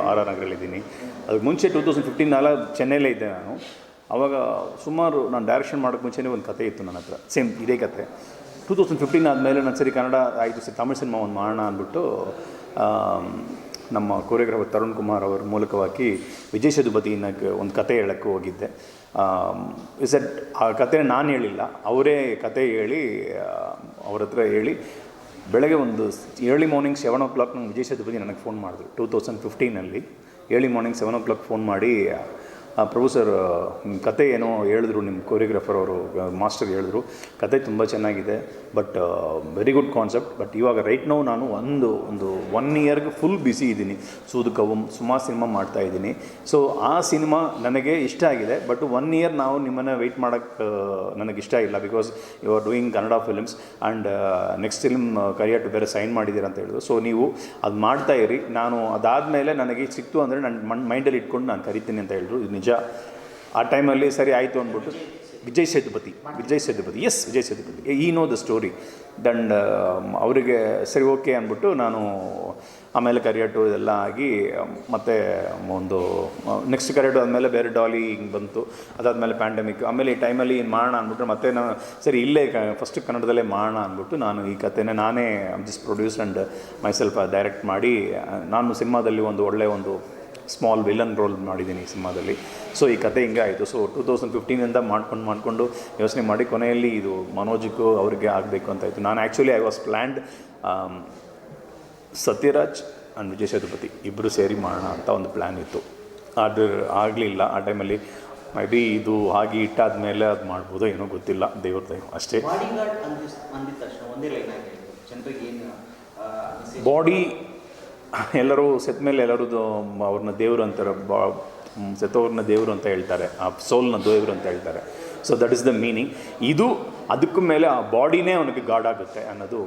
ಆರ್ ನಗರಲ್ಲಿದ್ದೀನಿ. ಅದಕ್ಕೆ ಮುಂಚೆ 2015 ಚೆನ್ನೈಲೇ ಇದ್ದೆ ನಾನು. ಆವಾಗ ಸುಮಾರು ನಾನು ಡೈರೆಕ್ಷನ್ ಮಾಡೋಕ್ಕೆ ಮುಂಚೆನೇ ಒಂದು ಕತೆ ಇತ್ತು ನನ್ನ ಹತ್ರ, ಸೇಮ್ ಇದೇ ಕತೆ. 2015 ಆದಮೇಲೆ ನಾನು ಸರಿ ಕನ್ನಡ ಆಯಿತು, ಸರಿ ತಮಿಳ್ ಸಿನಿಮಾ ಒಂದು ಮಾಡೋಣ ಅಂದ್ಬಿಟ್ಟು ನಮ್ಮ ಕೊರಿಯೋಗ್ರಾಫರ್ ತರುಣ್ ಕುಮಾರ್ ಅವರ ಮೂಲಕವಾಗಿ ವಿಜಯ್ ಸೇತುಪತಿನಕ್ಕೆ ಒಂದು ಕತೆ ಹೇಳೋಕ್ಕೆ ಹೋಗಿದ್ದೆ. ಆ ಕತೆ ನಾನು ಹೇಳಿಲ್ಲ, ಅವರೇ ಕತೆ ಹೇಳಿ ಅವ್ರ ಹತ್ರ ಹೇಳಿ ಬೆಳಗ್ಗೆ ಒಂದು early morning 7 o'clock ನಂಗೆ ವಿಜಯ್ ಸೇತುಪತಿ ನನಗೆ ಫೋನ್ ಮಾಡಿದ್ರು. 2015ನಲ್ಲಿ early morning 7 o'clock ಫೋನ್ ಮಾಡಿ, ಪ್ರಭು ಸರ್ ಕತೆ ಏನೋ ಹೇಳಿದ್ರು, ನಿಮ್ಮ ಕೊರಿಯೋಗ್ರಾಫರ್ ಅವರು ಮಾಸ್ಟರ್ ಹೇಳಿದ್ರು, ಕತೆ ತುಂಬ ಚೆನ್ನಾಗಿದೆ, but very good concept, but ಇವಾಗ ರೈಟ್ ನೌ ನಾನು ಒಂದು 1 ಇಯರ್ಗೆ ಫುಲ್ ಬ್ಯುಸಿ ಇದ್ದೀನಿ. ಸೂದುಕವು ಸುಮಾರು ಸಿನಿಮಾ ಮಾಡ್ತಾಯಿದ್ದೀನಿ. ಸೊ ಆ ಸಿನಿಮಾ ನನಗೆ ಇಷ್ಟ ಆಗಿದೆ, ಬಟ್ 1 ಇಯರ್ ನಾವು ನಿಮ್ಮನ್ನು ವೆಯ್ಟ್ ಮಾಡೋಕ್ಕೆ ನನಗಿಷ್ಟ ಇಲ್ಲ. Because you are doing Kannada films and next film ಕರಿಯಾಟು ಬೇರೆ ಸೈನ್ ಮಾಡಿದ್ದೀರ ಅಂತ ಹೇಳಿದ್ರು. ಸೊ ನೀವು ಅದು ಮಾಡ್ತಾಯಿರಿ, ನಾನು ಅದಾದಮೇಲೆ ನನಗೆ ಸಿಕ್ತು ಅಂದರೆ ನನ್ನ ಮೈಂಡಲ್ಲಿ ಇಟ್ಕೊಂಡು ನಾನು ಕರಿತೀನಿ ಅಂತ ಹೇಳಿದ್ರು. ಇದು ನಿಜ. ಆ ಟೈಮಲ್ಲಿ ಸರಿ ಆಯಿತು ಅಂದ್ಬಿಟ್ಟು ವಿಜಯ್ ಸೇತುಪತಿ ಎಸ್ ವಿಜಯ್ ಸೇತುಪತಿ ಈ ನೋ ದ ಸ್ಟೋರಿ ದಂಡ್ ಅವರಿಗೆ ಸರಿ ಓಕೆ ಅಂದ್ಬಿಟ್ಟು ನಾನು ಆಮೇಲೆ ಕರಿಯಾಟು ಇದೆಲ್ಲ ಆಗಿ ಮತ್ತು ಒಂದು ನೆಕ್ಸ್ಟ್ ಕರಿಯಾಟು ಆದಮೇಲೆ ಬೇರೆ ಡಾಲಿ ಹಿಂಗೆ ಬಂತು. ಅದಾದಮೇಲೆ ಪ್ಯಾಂಡಮಿಕ್. ಆಮೇಲೆ ಈ ಟೈಮಲ್ಲಿ ಏನು ಮಾಡೋಣ ಅಂದ್ಬಿಟ್ಟು ಮತ್ತೆ ನಾನು ಸರಿ ಇಲ್ಲೇ ಫಸ್ಟ್ ಕನ್ನಡದಲ್ಲೇ ಮಾಡೋಣ ಅಂದ್ಬಿಟ್ಟು ನಾನು ಈ ಕಥೆನ ನಾನೇ just produce and myself direct ಮಾಡಿ ನಾನು ಸಿನಿಮಾದಲ್ಲಿ ಒಂದು ಒಳ್ಳೆಯ ಒಂದು ಸ್ಮಾಲ್ ವಿಲನ್ ರೋಲ್ ಮಾಡಿದ್ದೀನಿ ಈ ಸಿನಿಮಾದಲ್ಲಿ. ಸೊ ಈ ಕತೆ ಹಿಂಗೆ ಆಯಿತು. ಸೊ 2015ಇಂದ ಮಾಡ್ಕೊಂಡು ಯೋಚನೆ ಮಾಡಿ ಕೊನೆಯಲ್ಲಿ ಇದು ಮನೋಜಿಗೂ ಅವರಿಗೆ ಆಗಬೇಕು ಅಂತ ಆಯಿತು. ನಾನು actually I was planned Sathyaraj and Vijay Sethupathi ಇಬ್ಬರು ಸೇರಿ ಮಾಡೋಣ ಅಂತ ಒಂದು ಪ್ಲ್ಯಾನ್ ಇತ್ತು. ಅದು ಆಗಲಿಲ್ಲ. ಆ ಟೈಮಲ್ಲಿ ಮೇ ಬಿ ಇದು ಆಗಿ ಇಟ್ಟಾದ ಮೇಲೆ ಅದು ಮಾಡ್ಬೋದು, ಏನೋ ಗೊತ್ತಿಲ್ಲ, ದೇವ್ರ ದಯ ಅಷ್ಟೇ. ಬಾಡಿ ಎಲ್ಲರೂ ಸೆತ್ತ ಮೇಲೆ ಎಲ್ಲರೂ ಅವ್ರನ್ನ ದೇವರು ಅಂತಾರೆ, ಸೆತ್ತವ್ರನ್ನ ದೇವರು ಅಂತ ಹೇಳ್ತಾರೆ, ಆ ಸೋಲ್ನ ದೇವರು ಅಂತ ಹೇಳ್ತಾರೆ. So that is the meaning. ಇದು ಅದಕ್ಕೂ ಮೇಲೆ ಆ ಬಾಡಿನೇ ಅವನಿಗೆ ಗಾಡ್ ಆಗುತ್ತೆ ಅನ್ನೋದು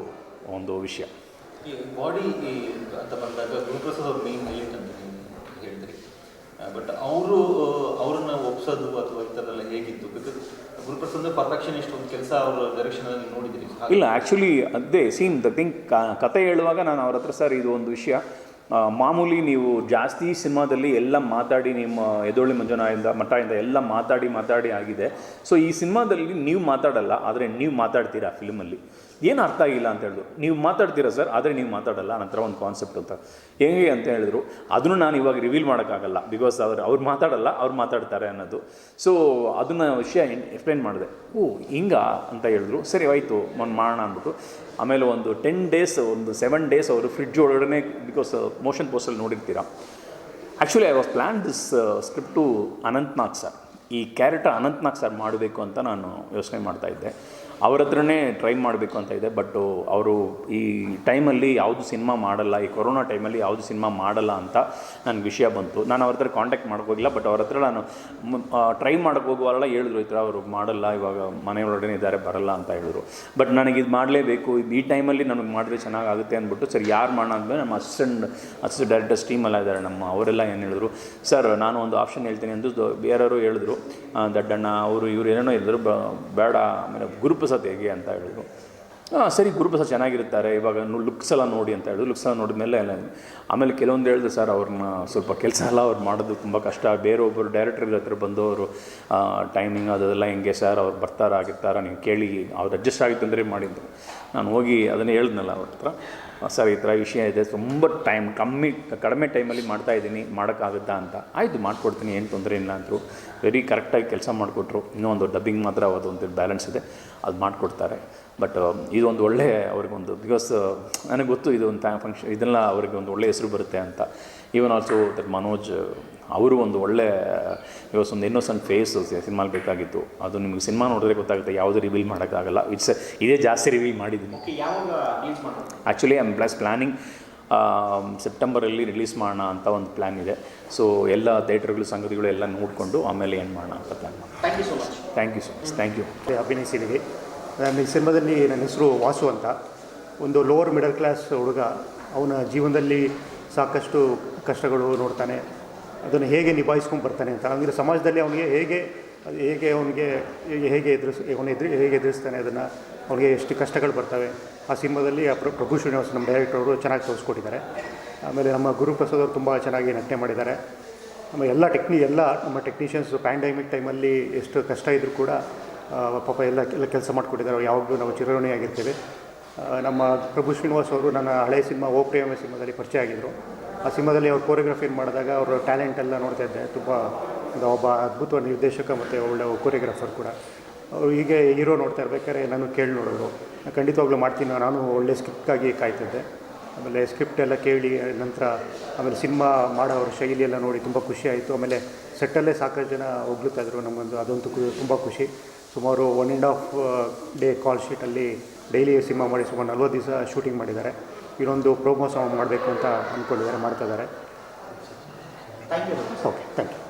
ಒಂದು ವಿಷಯ. ಈ ಬಾಡಿ ಅಂತ ಬಂದಾಗ ಗುರುಪ್ರಸಾದ್ ಅವ್ರ ಮೇನ್ ಹೈಲೈಟ್ ಅಂತ ಹೇಳಿದ್ರಿ, ಬಟ್ ಅವ್ರನ್ನ ಒಪ್ಸೋದು ಅಥವಾ ಈ ಥರ ಎಲ್ಲ ಹೇಗಿತ್ತು? ಬಿಕಾಸ್ ಗುರುಪ್ರಸಾದ್ ಪರ್ಫೆಕ್ಷನಿಸ್ಟ್ ಒಂದು ಕೆಲಸ ಅವ್ರ ಡೈರೆಕ್ಷನಲ್ಲಿ ನೀವು ನೋಡಿದ್ದೀರಿ? ಇಲ್ಲ, ಆ್ಯಕ್ಚುಲಿ ಅದೇ ಸೀನ್ ದ ಥಿಂಕ್ ಕತೆ ಹೇಳುವಾಗ ನಾನು ಅವ್ರ ಹತ್ರ ಸರ್ ಇದು ಒಂದು ವಿಷಯ, ಮಾಮೂಲಿ ನೀವು ಜಾಸ್ತಿ ಸಿನಿಮಾದಲ್ಲಿ ಎಲ್ಲ ಮಾತಾಡಿ ನಿಮ್ಮ ಎದೋಳಿ ಮಂಜುನಾಯಿಂದ ಮಠದಿಂದ ಎಲ್ಲ ಮಾತಾಡಿ ಆಗಿದೆ. ಸೊ ಈ ಸಿನಿಮಾದಲ್ಲಿ ನೀವು ಮಾತಾಡಲ್ಲ, ಆದರೆ ನೀವು ಮಾತಾಡ್ತೀರಾ ಫಿಲ್ಮಲ್ಲಿ. ಏನು ಅರ್ಥ ಆಗಿಲ್ಲ ಅಂತ ಹೇಳಿದ್ರು. ನೀವು ಮಾತಾಡ್ತೀರಾ ಸರ್, ಆದರೆ ನೀವು ಮಾತಾಡಲ್ಲ, ನಂತರ ಒಂದು ಕಾನ್ಸೆಪ್ಟ್ ಅಂತ ಹೇಗೆ ಅಂತ ಹೇಳಿದ್ರು. ಅದನ್ನು ನಾನು ಇವಾಗ ರಿವೀಲ್ ಮಾಡೋಕ್ಕಾಗಲ್ಲ, ಬಿಕಾಸ್ ಅವ್ರು ಮಾತಾಡಲ್ಲ, ಅವ್ರು ಮಾತಾಡ್ತಾರೆ ಅನ್ನೋದು. ಸೊ ಅದನ್ನು ವಿಷಯ ಎಕ್ಸ್ಪ್ಲೇನ್ ಮಾಡಿದೆ. ಹಿಂಗ ಅಂತ ಹೇಳಿದ್ರು. ಸರಿ ಆಯಿತು ಮಾಡೋಣ ಅಂದ್ಬಿಟ್ಟು ಆಮೇಲೆ ಒಂದು 10 days ಒಂದು 7 days ಅವರು ಫ್ರಿಡ್ಜ್ ಒಳಗಡೆ, ಬಿಕಾಸ್ ಮೋಷನ್ ಪೋಸ್ಟಲ್ಲಿ ನೋಡಿರ್ತೀರಾ. Actually I was plan this script to Anantnag sir. ಈ ಕ್ಯಾರೆಕ್ಟರ್ ಅನಂತ್ನಾಗ್ ಸರ್ ಮಾಡಬೇಕು ಅಂತ ನಾನು ಯೋಚನೆ ಮಾಡ್ತಾಯಿದ್ದೆ. ಅವ್ರ ಹತ್ರನೇ ಟ್ರೈ ಮಾಡಬೇಕು ಅಂತ ಇದೆ. ಬಟ್ ಅವರು ಈ ಟೈಮಲ್ಲಿ ಯಾವುದು ಸಿನಿಮಾ ಮಾಡಲ್ಲ, ಈ ಕೊರೋನಾ ಟೈಮಲ್ಲಿ ಯಾವುದು ಸಿನಿಮಾ ಮಾಡಲ್ಲ ಅಂತ ನನಗೆ ವಿಷಯ ಬಂತು. ನಾನು ಅವ್ರ ಹತ್ರ ಕಾಂಟ್ಯಾಕ್ಟ್ ಮಾಡೋಕ್ಕೋಗಿಲ್ಲ. ಬಟ್ ಅವ್ರ ಹತ್ರ ನಾನು ಟ್ರೈ ಮಾಡೋಕ್ಕೆ ಹೋಗುವಾಗೆಲ್ಲ ಹೇಳಿದ್ರು, ಈ ಥರ ಅವರು ಮಾಡಲ್ಲ, ಇವಾಗ ಮನೆಯೊಳಗಡೆ ಇದ್ದಾರೆ, ಬರಲ್ಲ ಅಂತ ಹೇಳಿದ್ರು. ಬಟ್ ನನಗೆ ಇದು ಮಾಡಲೇಬೇಕು, ಈ ಟೈಮಲ್ಲಿ ನನಗೆ ಮಾಡಿದ್ರೆ ಚೆನ್ನಾಗುತ್ತೆ ಅಂದ್ಬಿಟ್ಟು ಸರಿ ಯಾರು ಮಾಡೋಣ ಅಂದಮೇಲೆ ನಮ್ಮ ಅಸಿಸ್ಟೆಂಟ್ ಡೈರೆಕ್ಟರ್ಸ್ ಟೀಮೆಲ್ಲ ಇದ್ದಾರೆ ಅವರೆಲ್ಲ ಏನು ಹೇಳಿದ್ರು, ಸರ್ ನಾನು ಒಂದು ಆಪ್ಷನ್ ಹೇಳ್ತೀನಿ ಎಂದು ಬೇರೆಯವರು ಹೇಳಿದ್ರು, ದಡ್ಡಣ್ಣ ಅವರು ಇವರು ಏನೇನೋ ಹೇಳಿದ್ರು, ಬೇಡ ಆಮೇಲೆ ಗುರುಪ್ರಸಾದ್ ಹೇಗೆ ಅಂತ ಹೇಳಿದ್ರು. ಸರಿ ಗುರುಪ್ರಸಾದ್ ಚೆನ್ನಾಗಿರ್ತಾರೆ, ಇವಾಗ ಲುಕ್ಸ್ ಎಲ್ಲ ನೋಡಿ ಅಂತ ಹೇಳಿದ್ರು. ಲುಕ್ಸ್ ಎಲ್ಲ ನೋಡಿದ್ಮೇಲೆ ಆಮೇಲೆ ಕೆಲವೊಂದು ಹೇಳಿದ್ರು, ಸರ್ ಅವ್ರನ್ನ ಸ್ವಲ್ಪ ಕೆಲಸ ಎಲ್ಲ ಅವ್ರು ಮಾಡೋದು ತುಂಬ ಕಷ್ಟ, ಬೇರೊಬ್ಬರು ಡೈರೆಕ್ಟರ್ಗಳ ಹತ್ರ ಬಂದವರು ಟೈಮಿಂಗ್ ಅದೆಲ್ಲ ಹೆಂಗೆ ಸರ್, ಅವ್ರು ಆಗಿರ್ತಾರ ನೀವು ಕೇಳಿ, ಅವ್ರು ಅಡ್ಜಸ್ಟ್ ಆಗಿತ್ತು ಅಂದರೆ ಮಾಡಿದ್ರು. ನಾನು ಹೋಗಿ ಅದನ್ನೇ ಹೇಳಿದ್ನಲ್ಲ ಅವ್ರ ಹತ್ರ, ಸರ್ ಈ ಥರ ವಿಷಯ ಇದೆ, ತುಂಬ ಕಡಿಮೆ ಟೈಮಲ್ಲಿ ಮಾಡ್ತಾಯಿದ್ದೀನಿ, ಮಾಡೋಕ್ಕಾಗುತ್ತಾ ಅಂತ. ಆಯಿತು ಮಾಡಿಕೊಡ್ತೀನಿ, ಏನು ತೊಂದರೆ ಇಲ್ಲ ಅಂದರು. ವೆರಿ ಕರೆಕ್ಟಾಗಿ ಕೆಲಸ ಮಾಡಿಕೊಟ್ರು. ಇನ್ನೂ ಒಂದು ಡಬ್ಬಿಂಗ್ ಮಾತ್ರ ಅದೊಂದು ಬ್ಯಾಲೆನ್ಸ್ ಇದೆ, ಅದು ಮಾಡಿಕೊಡ್ತಾರೆ. ಬಟ್ ಇದೊಂದು ಒಳ್ಳೆ ಅವ್ರಿಗೊಂದು, ಬಿಕಾಸ್ ನನಗೆ ಗೊತ್ತು ಇದು ಒಂದು ಫಂಕ್ಷನ್ ಇದೆಲ್ಲ ಅವ್ರಿಗೆ ಒಂದು ಒಳ್ಳೆ ಹೆಸರು ಬರುತ್ತೆ ಅಂತ. ಈವನ್ ಆಲ್ಸೋ ದಟ್ ಮನೋಜ್ ಅವರು ಒಂದು ಒಳ್ಳೆ ಇವತ್ತು ಒಂದು ಇನ್ನೋಸೆಂಟ್ ಫೇಸು ಸಿನಿಮಾಲಿ ಬೇಕಾಗಿತ್ತು. ಅದು ನಿಮಗೆ ಸಿನಿಮಾ ನೋಡಿದ್ರೆ ಗೊತ್ತಾಗುತ್ತೆ, ಯಾವುದೇ ರಿವೀಲ್ ಮಾಡೋಕ್ಕಾಗಲ್ಲ. ಇದೇ ಜಾಸ್ತಿ ರಿವೀಲ್ ಮಾಡಿದ್ದೀನಿ. ಆ್ಯಕ್ಚುಲಿ ಐ ಆಮ್ ಪ್ಲಾನಿಂಗ್ ಸೆಪ್ಟೆಂಬರಲ್ಲಿ ರಿಲೀಸ್ ಮಾಡೋಣ ಅಂತ ಒಂದು ಪ್ಲ್ಯಾನ್ ಇದೆ. ಸೊ ಎಲ್ಲ ಥಿಯೇಟರ್ಗಳು ಸಂಗತಿಗಳು ಎಲ್ಲ ನೋಡಿಕೊಂಡು ಆಮೇಲೆ ಏನು ಮಾಡೋಣ ಅಂತ ಪ್ಲ್ಯಾನ್ ಮಾಡಿ. Thank you so much. Thank you. ಅಭಿನಯಿಸಿದ್ದೀವಿ. ನನ್ನ ಈ ಸಿನಿಮಾದಲ್ಲಿ ನನ್ನ ಹೆಸರು ವಾಸು ಅಂತ. ಒಂದು ಲೋವರ್ ಮಿಡಲ್ ಕ್ಲಾಸ್ ಹುಡುಗ, ಅವನ ಜೀವನದಲ್ಲಿ ಸಾಕಷ್ಟು ಕಷ್ಟಗಳು ನೋಡ್ತಾನೆ, ಅದನ್ನು ಹೇಗೆ ನಿಭಾಯಿಸ್ಕೊಂಡು ಬರ್ತಾನೆ ಅಂತ. ಅಂದರೆ ಸಮಾಜದಲ್ಲಿ ಅವನಿಗೆ ಹೇಗೆ ಎದುರಿಸ್ತಾನೆ, ಅದನ್ನು ಅವನಿಗೆ ಎಷ್ಟು ಕಷ್ಟಗಳು ಬರ್ತವೆ. ಆ ಸಿನಿಮಾದಲ್ಲಿ ಪ್ರಭು ಶ್ರೀನಿವಾಸ್ ನಮ್ಮ ಡೈರೆಕ್ಟರ್ ಅವರು ಚೆನ್ನಾಗಿ ತೋರಿಸ್ಕೊಟ್ಟಿದ್ದಾರೆ. ಆಮೇಲೆ ನಮ್ಮ ಗುರುಪ್ರಸಾದ್ ಅವರು ತುಂಬ ಚೆನ್ನಾಗಿ ನಟನೆ ಮಾಡಿದ್ದಾರೆ. ಆಮೇಲೆ ಎಲ್ಲ ನಮ್ಮ ಟೆಕ್ನಿಷಿಯನ್ಸು ಪ್ಯಾಂಡಮಿಕ್ ಟೈಮಲ್ಲಿ ಎಷ್ಟು ಕಷ್ಟ ಇದ್ದರೂ ಕೂಡ ಪಾಪ ಎಲ್ಲ ಕೆಲಸ ಮಾಡಿಕೊಟ್ಟಿದ್ದಾರೆ. ಯಾವಾಗಲೂ ನಾವು ಚಿರಋಣಿಯಾಗಿರ್ತೀವಿ. ನಮ್ಮ ಪ್ರಭು ಶ್ರೀನಿವಾಸ್ ಅವರು ನನ್ನ ಹಳೆಯ ಸಿನಿಮಾ ಓ ಪ್ರೇಮ ಸಿನಿಮಾದಲ್ಲಿ ಪರಿಚಯ ಆಗಿದ್ದರು. ಆ ಸಿನಿಮಾದಲ್ಲಿ ಅವ್ರು ಕೋರಿಯೋಗ್ರಫಿ ಮಾಡಿದಾಗ ಅವರ ಟ್ಯಾಲೆಂಟ್ ಎಲ್ಲ ನೋಡ್ತಾ ಇದ್ದೆ. ತುಂಬ ಒಬ್ಬ ಅದ್ಭುತವಾದ ನಿರ್ದೇಶಕ ಮತ್ತು ಒಳ್ಳೆ ಕೋರಿಯೋಗ್ರಾಫರ್ ಕೂಡ. ಅವರು ಹೀಗೆ ಹೀರೋ ನೋಡ್ತಾ ಇರ್ಬೇಕಾದ್ರೆ ನಾನು ಕೇಳಿ ನೋಡೋರು, ಖಂಡಿತವಾಗ್ಲೂ ಮಾಡ್ತೀನಿ, ನಾನು ಒಳ್ಳೆ ಸ್ಕ್ರಿಪ್ಟ್ಗಾಗಿ ಕಾಯ್ತಿದ್ದೆ. ಆಮೇಲೆ ಸ್ಕ್ರಿಪ್ಟ್ ಎಲ್ಲ ಕೇಳಿ ನಂತರ ಆಮೇಲೆ ಸಿನಿಮಾ ಮಾಡೋ ಅವ್ರ ಶೈಲಿ ಎಲ್ಲ ನೋಡಿ ತುಂಬ ಖುಷಿ ಆಯಿತು. ಆಮೇಲೆ ಸೆಟ್ಟಲ್ಲೇ ಸಾಕಷ್ಟು ಜನ ಹೋಗ್ಲುತ್ತಾಯಿದ್ರು, ನಮಗೊಂದು ಅದಂತೂ ತುಂಬ ಖುಷಿ. ಸುಮಾರು 1.5 ಡೇ ಕಾಲ್ ಶೀಟಲ್ಲಿ ಡೈಲಿ ಸಿನಿಮಾ ಮಾಡಿ ಸುಮಾರು 40 ದಿವಸ ಶೂಟಿಂಗ್ ಮಾಡಿದ್ದಾರೆ. ಇನ್ನೊಂದು ಪ್ರೋಮೋ ಸಾಂಗ್ ಮಾಡಬೇಕು ಅಂತ ಅಂದ್ಕೊಂಡಿದ್ದಾರೆ, ಮಾಡ್ತಾ ಇದ್ದಾರೆ. Okay, thank you.